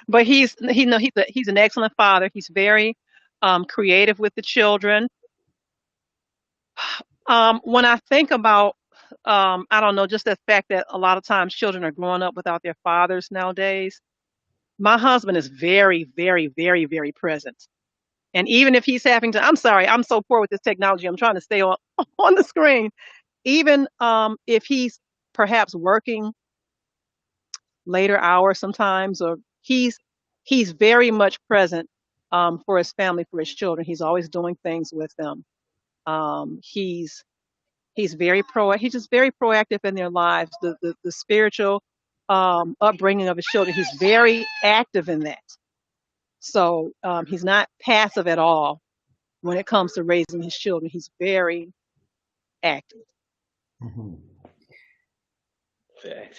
But he's an excellent father. He's very creative with the children. When I think about, I don't know, just the fact that a lot of times children are growing up without their fathers nowadays. My husband is very, very, very, very present. And even if he's having to, I'm sorry, I'm so poor with this technology. I'm trying to stay on on the screen. Even if he's perhaps working later hours sometimes, or he's very much present for his family, for his children. He's always doing things with them. He's he's just very proactive in their lives. The spiritual upbringing of his children. He's very active in that. So he's not passive at all when it comes to raising his children. He's very active. Mhm.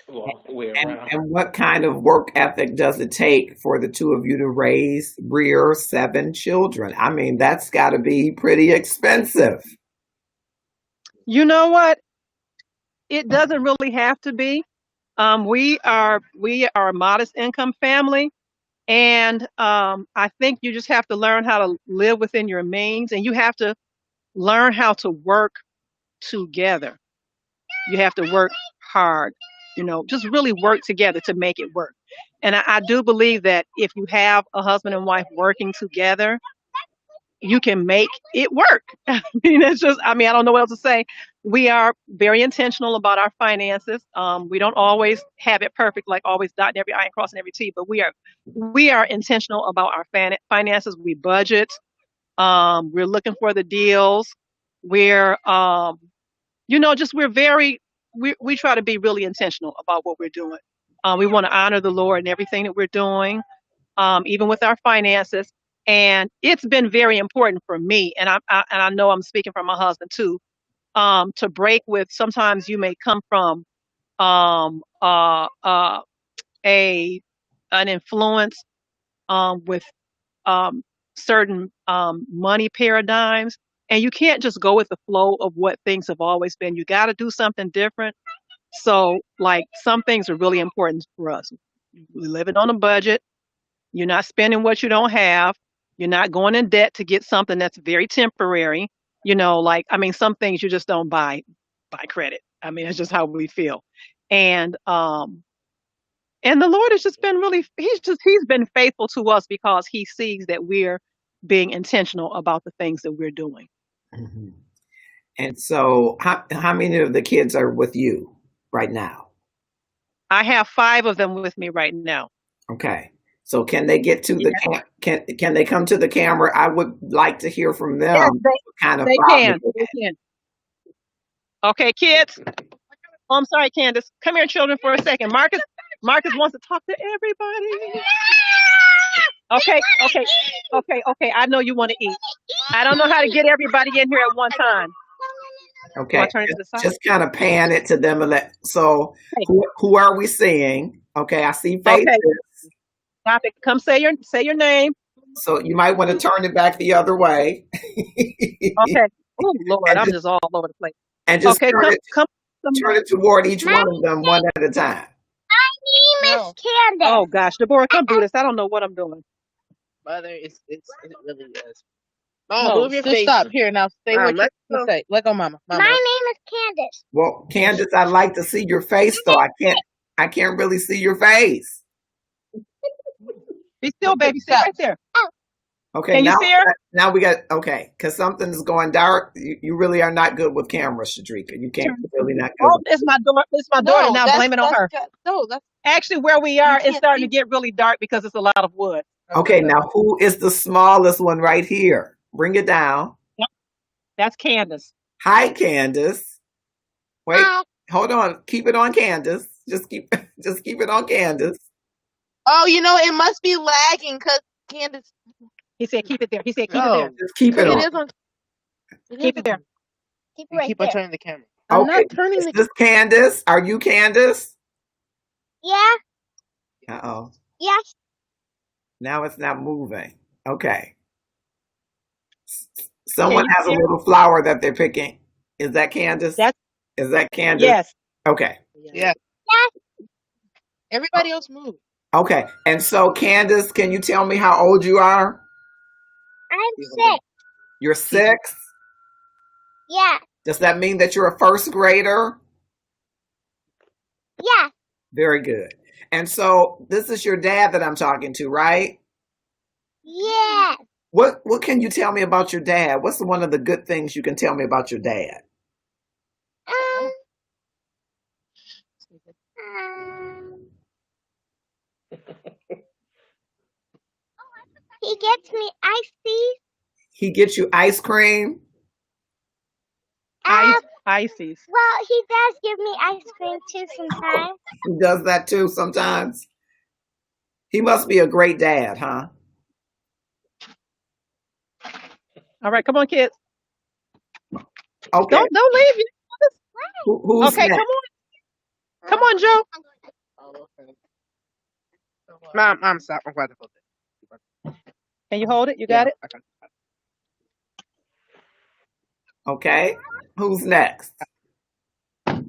Well, way And, around. and what kind of work ethic does it take for the two of you to rear 7 children? I mean, that's got to be pretty expensive. You know what? It doesn't really have to be. We are a modest income family, and I think you just have to learn how to live within your means, and you have to learn how to work together. You have to work hard, just really work together to make it work. And I do believe that if you have a husband and wife working together, you can make it work. I don't know what else to say. We are very intentional about our finances. We don't always have it perfect, like always dotting every I and crossing every T, but we are intentional about our finances. We budget. We're looking for the deals. We're just we try to be really intentional about what we're doing. We want to honor the Lord in everything that we're doing, even with our finances. And it's been very important for me, and I know I'm speaking for my husband too, to break with. Sometimes you may come from um, uh, uh, a an influence with um, certain money paradigms, and you can't just go with the flow of what things have always been. You got to do something different. So, like, some things are really important for us. We live it on a budget. You're not spending what you don't have. You're not going in debt to get something that's very temporary. Some things you just don't buy by credit. It's just how we feel. And the Lord has just been he's been faithful to us because he sees that we're being intentional about the things that we're doing. Mhm. And so, how many of the kids are with you right now? I have 5 of them with me right now. Okay. So, can they get to Yeah. the can they come to the camera? I would like to hear from them. Yes, What kind of they father can. They can. Okay, kids. Oh, I'm sorry, Candace. Come here, children, for a second. Marcus wants to talk to everybody. Okay. I know you want to eat. I don't know how to get everybody in here at one time. Okay, Want to turn it to the side? just kind of pan it to them and let. So, Okay. who are we seeing? Okay, I see faces. Okay. Stop it. Come say your name. So you might want to turn it back the other way. Okay. Oh Lord, I'm just all over the place. And just Okay, come. turn it toward each one of them one at a time. My name is Candace. Oh gosh, Deborah, come do this. I don't know what I'm doing. Mother, it really is. Mama, No, move your face. Stop. Here, now say what you say. Let go, Mama. My name is Candace. Well, Candace, I'd like to see your face, though. I can't really see your face. Be still, baby. Stay right there. Okay, Can you see her? Now we got because something's going dark. You really are not good with cameras, Shadrika. You can't really not good. Oh, it's my daughter. It's my daughter. Now blame it on her. That's Actually where we are. It's starting to get really dark because it's a lot of wood. Okay, now who is the smallest one right here? Bring it down. That's Candace. Hi, Candace. Wait, hold on. Keep it on Candace. Just keep it on Candace. Oh, it must be lagging because Candace. He said keep it there. He said keep it there. Just keep it on. Keep it there. Keep it right Keep on turning the camera. I'm Okay, not turning is this Candace? Are you Candace? Yeah. Uh-oh. Yes. Now it's not moving. Okay. Someone you has a hear? little flower that they're picking. Is that Candace? Is that Candace? Yes. Okay. Yeah. Everybody else move. Okay. And so, Candace, can you tell me how old you are? I'm 6. You're 6? Yeah. Does that mean that you're a first grader? Yeah. Very good. And so, this is your dad that I'm talking to, right? Yeah. What can you tell me about your dad? What's one of the good things you can tell me about your dad? He gets me ices. He gets you ice cream? Ices. Well, he does give me ice cream too sometimes. He does that too sometimes? He must be a great dad, huh? All right, come on, kids. Okay, Don't leave you. who's Okay, next? come on, Joe. Mom, stop. I'm glad to hold it. Can you hold it? You Yeah, got it? I got it. Okay, who's next?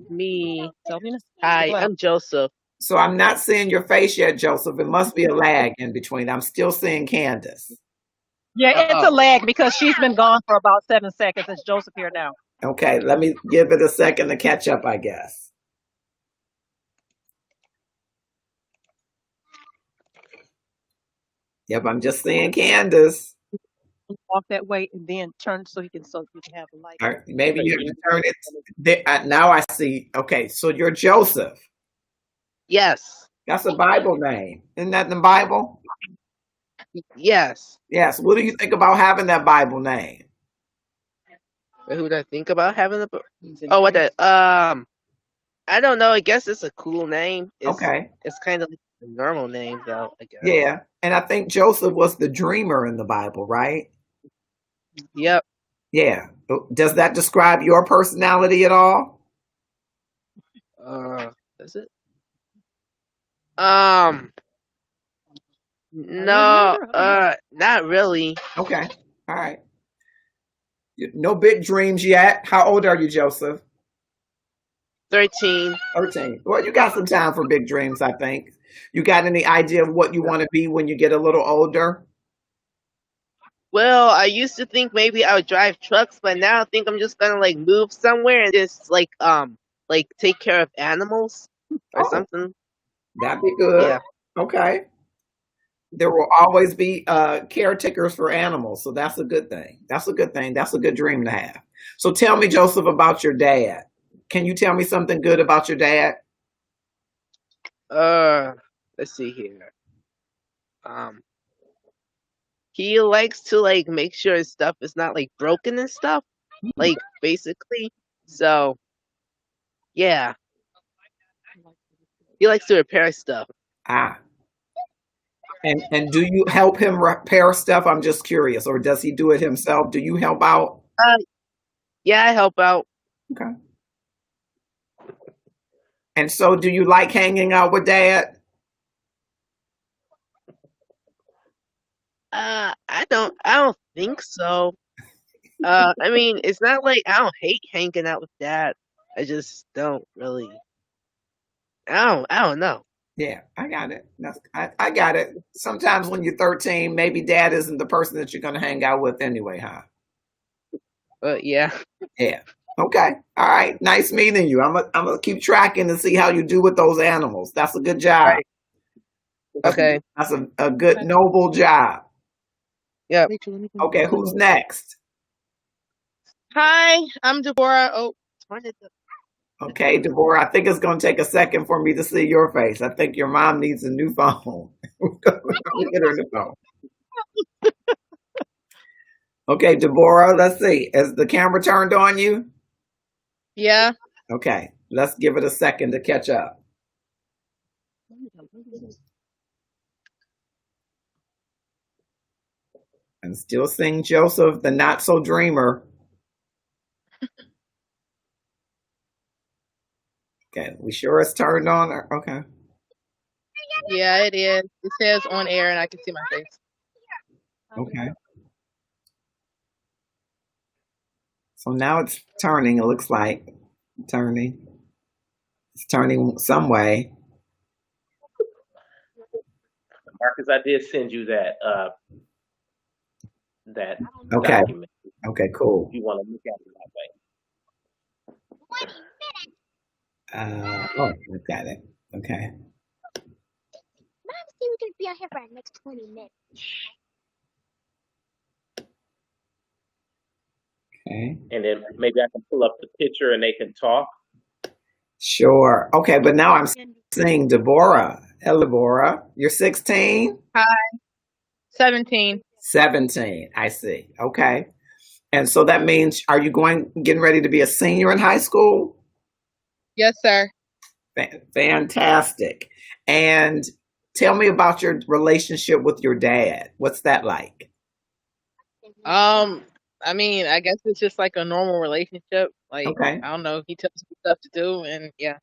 Me. Selena. Hi, I'm Joseph. So I'm not seeing your face yet, Joseph. It must be a lag in between. I'm still seeing Candace. Yeah, it's a lag because she's been gone for about 7 seconds. It's Joseph here now. Okay, let me give it a second to catch up, I guess. Yep, I'm just seeing Candace. Walk that way and then turn so you can have the light. All right, maybe you have to turn it. Now I see. Okay, so you're Joseph. Yes. That's a Bible name. Isn't that in the Bible? Yes. Yes. What do you think about having that Bible name? Who did I think about having the? Oh, what the? I don't know. I guess it's a cool name. Okay. It's kind of like a normal name, though. I guess. Yeah, and I think Joseph was the dreamer in the Bible, right? Yep. Yeah. Does that describe your personality at all? Is it? No. Not really. Okay. All right. No big dreams yet. How old are you, Joseph? 13. 13. Well, you got some time for big dreams, I think. You got any idea of what you want to be when you get a little older? Well, I used to think maybe I would drive trucks, but now I think I'm just gonna like move somewhere and just like take care of animals or something. That'd be good. Yeah. Okay. There will always be caretakers for animals, so that's a good thing. That's a good thing. That's a good dream to have. So tell me, Joseph, about your dad. Can you tell me something good about your dad? Let's see here. He likes to like make sure his stuff is not like broken and stuff, like basically. So, yeah, he likes to repair stuff. Ah. And do you help him repair stuff? I'm just curious. Or does he do it himself? Do you help out? Yeah, I help out. Okay. And so do you like hanging out with Dad? I don't think so. I mean, it's not like I don't hate hanging out with Dad. I just don't really. I don't know. Yeah, I got it. I got it. Sometimes when you're 13, maybe Dad isn't the person that you're going to hang out with anyway, huh? Yeah. Yeah. Okay. All right. Nice meeting you. I'm gonna keep tracking and see how you do with those animals. That's a good job. Right. Okay. That's a good noble job. Yeah. Okay. Who's next? Hi, I'm Deborah. Oh, Okay, Deborah. I think it's gonna take a second for me to see your face. I think your mom needs a new phone. Get her a new phone. Okay, Deborah. Let's see. Is the camera turned on you? yeah. Okay. Let's give it a second to catch up. I'm still seeing Joseph, the not so dreamer. Okay, we sure it's turned on? Okay. Yeah, it is. It says on air, and I can see my face. Okay. So now it's turning, it looks like. Turning. It's turning some way. Marcus, I did send you that Okay. document. Okay, cool. If you want to look at it that way. Look at it. Okay. Mom said we're gonna be out here for the next 20 minutes. Okay. And then maybe I can pull up the picture and they can talk. Sure. Okay, but now I'm seeing Deborah. Hello, Deborah. You're 16? Hi. 17. 17. I see. Okay. And so that means, are you getting ready to be a senior in high school? Yes, sir. Fantastic. And tell me about your relationship with your dad. What's that like? I mean, I guess it's just like a normal relationship. Like, Okay. I don't know, he tells me stuff to do, and yeah.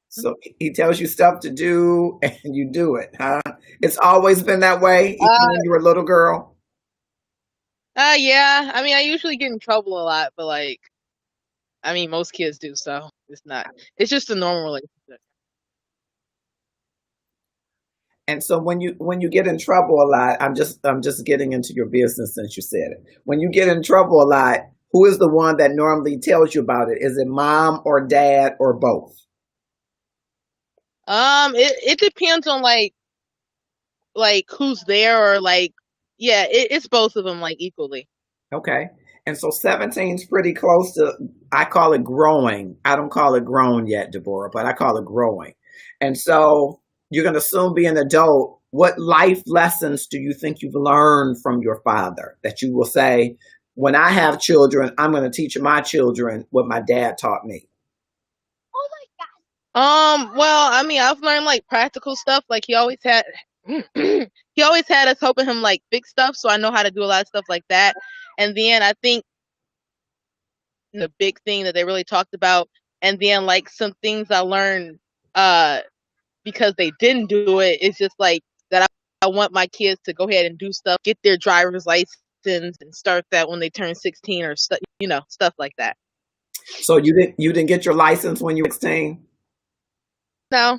So he tells you stuff to do and you do it, huh? It's always been that way, even Uh, when you were a little girl? yeah. I mean, I usually get in trouble a lot, but like, I mean, most kids do, so it's not. It's just a normal relationship. And so when you get in trouble a lot, I'm just getting into your business since you said it. When you get in trouble a lot, who is the one that normally tells you about it? Is it mom or dad or both? It depends on like who's there or like, yeah, it's both of them like equally. Okay. And so 17 is pretty close to, I call it growing. I don't call it grown yet, Deborah, but I call it growing. And so you're going to soon be an adult. What life lessons do you think you've learned from your father that you will say, when I have children, I'm going to teach my children what my dad taught me? Oh my god. Well, I mean, I've learned like practical stuff. Like he always had, he always had us helping him like fix stuff, so I know how to do a lot of stuff like that. And then I think the big thing that they really talked about, and then like some things I learned, uh, because they didn't do it, is just like that. I want my kids to go ahead and do stuff, get their driver's license, and start that when they turn 16 or stuff, stuff like that. So you didn't get your license when you were 16? No,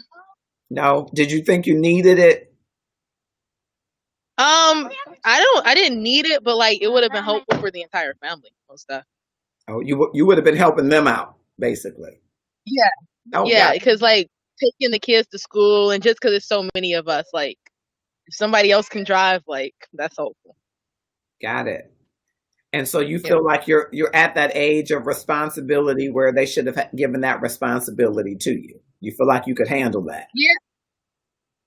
No. Did you think you needed it? I didn't need it, but like it would have been helpful for the entire family and stuff. Oh, you would have been helping them out, basically. Yeah, Oh, yeah, got because like taking the kids to school, and just because there's so many of us, like if somebody else can drive, like that's helpful. got it. And so you Yep. feel like you're at that age of responsibility where they should have given that responsibility to you. You feel like you could handle that. Yeah,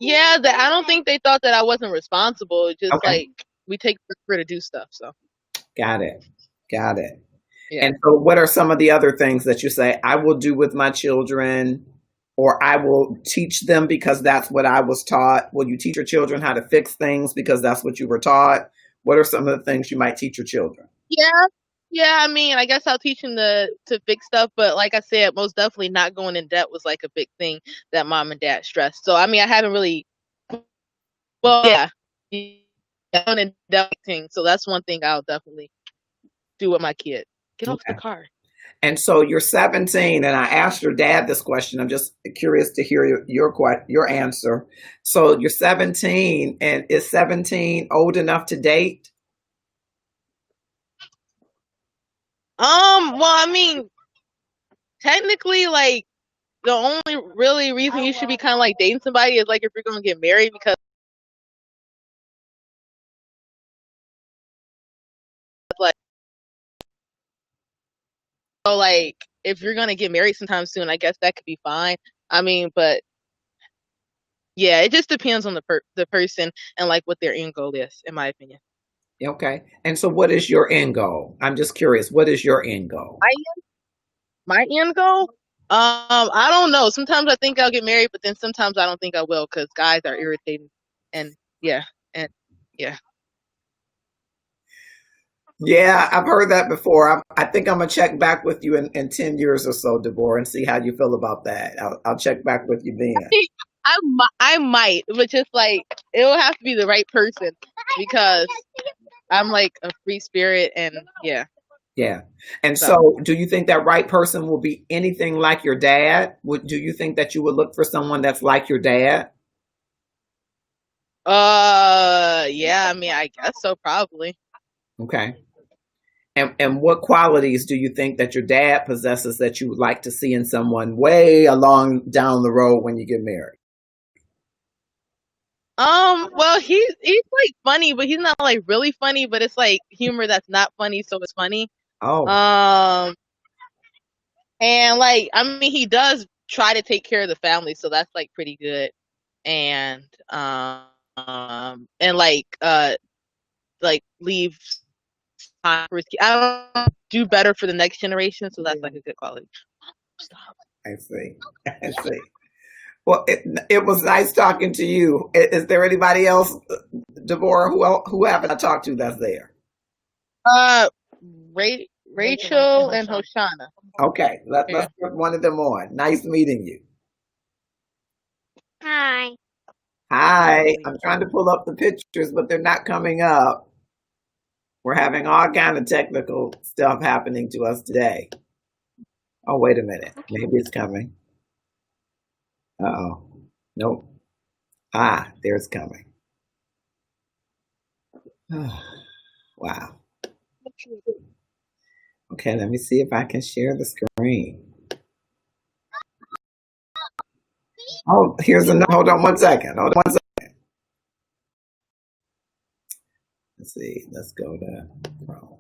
yeah. That I don't think they thought that I wasn't responsible. It's just Okay, like we take forever to do stuff. So got it. Got it. yeah. And so what are some of the other things that you say I will do with my children, or I will teach them because that's what I was taught? Will you teach your children how to fix things because that's what you were taught? What are some of the things you might teach your children? Yeah, yeah. I mean, I guess I'll teach him to fix stuff, but like I said, most definitely not going in debt was like a big thing that mom and dad stressed. So I mean, I haven't really. Well, yeah, going in debt thing. So that's one thing I'll definitely do with my kid. Get off the Okay. car. And so you're 17, and I asked your dad this question. I'm just curious to hear your answer. So you're 17, and is 17 old enough to date? Well, I mean, technically, like the only really reason you should be kind of like dating somebody is like if you're gonna get married, because like so like if you're gonna get married sometime soon, I guess that could be fine. I mean, but yeah, it just depends on the person and like what their end goal is, in my opinion. Okay. And so what is your end goal? I'm just curious. What is your end goal? My my end goal. I don't know. Sometimes I think I'll get married, but then sometimes I don't think I will because guys are irritating, and yeah, and yeah. Yeah, I've heard that before. I think I'm going to check back with you in 10 years or so, Deborah, and see how you feel about that. I'll check back with you then. I might, but just like it will have to be the right person because I'm like a free spirit, and yeah. Yeah. And So, so do you think that right person will be anything like your dad? Do you think that you would look for someone that's like your dad? yeah. I mean, I guess so, probably. Okay. And what qualities do you think that your dad possesses that you would like to see in someone way along down the road when you get married? Well, he's like funny, but he's not like really funny. But it's like humor that's not funny, so it's funny. Oh, Um, and like I mean, he does try to take care of the family, so that's like pretty good. And and like leave time for his kid. I don't do better for the next generation, so that's like a good quality. Stop. I see. I see. Well, it was nice talking to you. Is there anybody else, Deborah, who haven't I talked to that's there? Rachel and Hoshana. Okay, let's Yeah. put one of them on. Nice meeting you. Hi. Hi, I'm trying to pull up the pictures, but they're not coming up. We're having all kind of technical stuff happening to us today. Oh, wait a minute. Maybe it's coming. Uh-oh. Nope. Ah, there it's coming. Wow. Okay, let me see if I can share the screen. Oh, here's another. Hold on one second. Hold on one second. Let's see. Let's go to Chrome.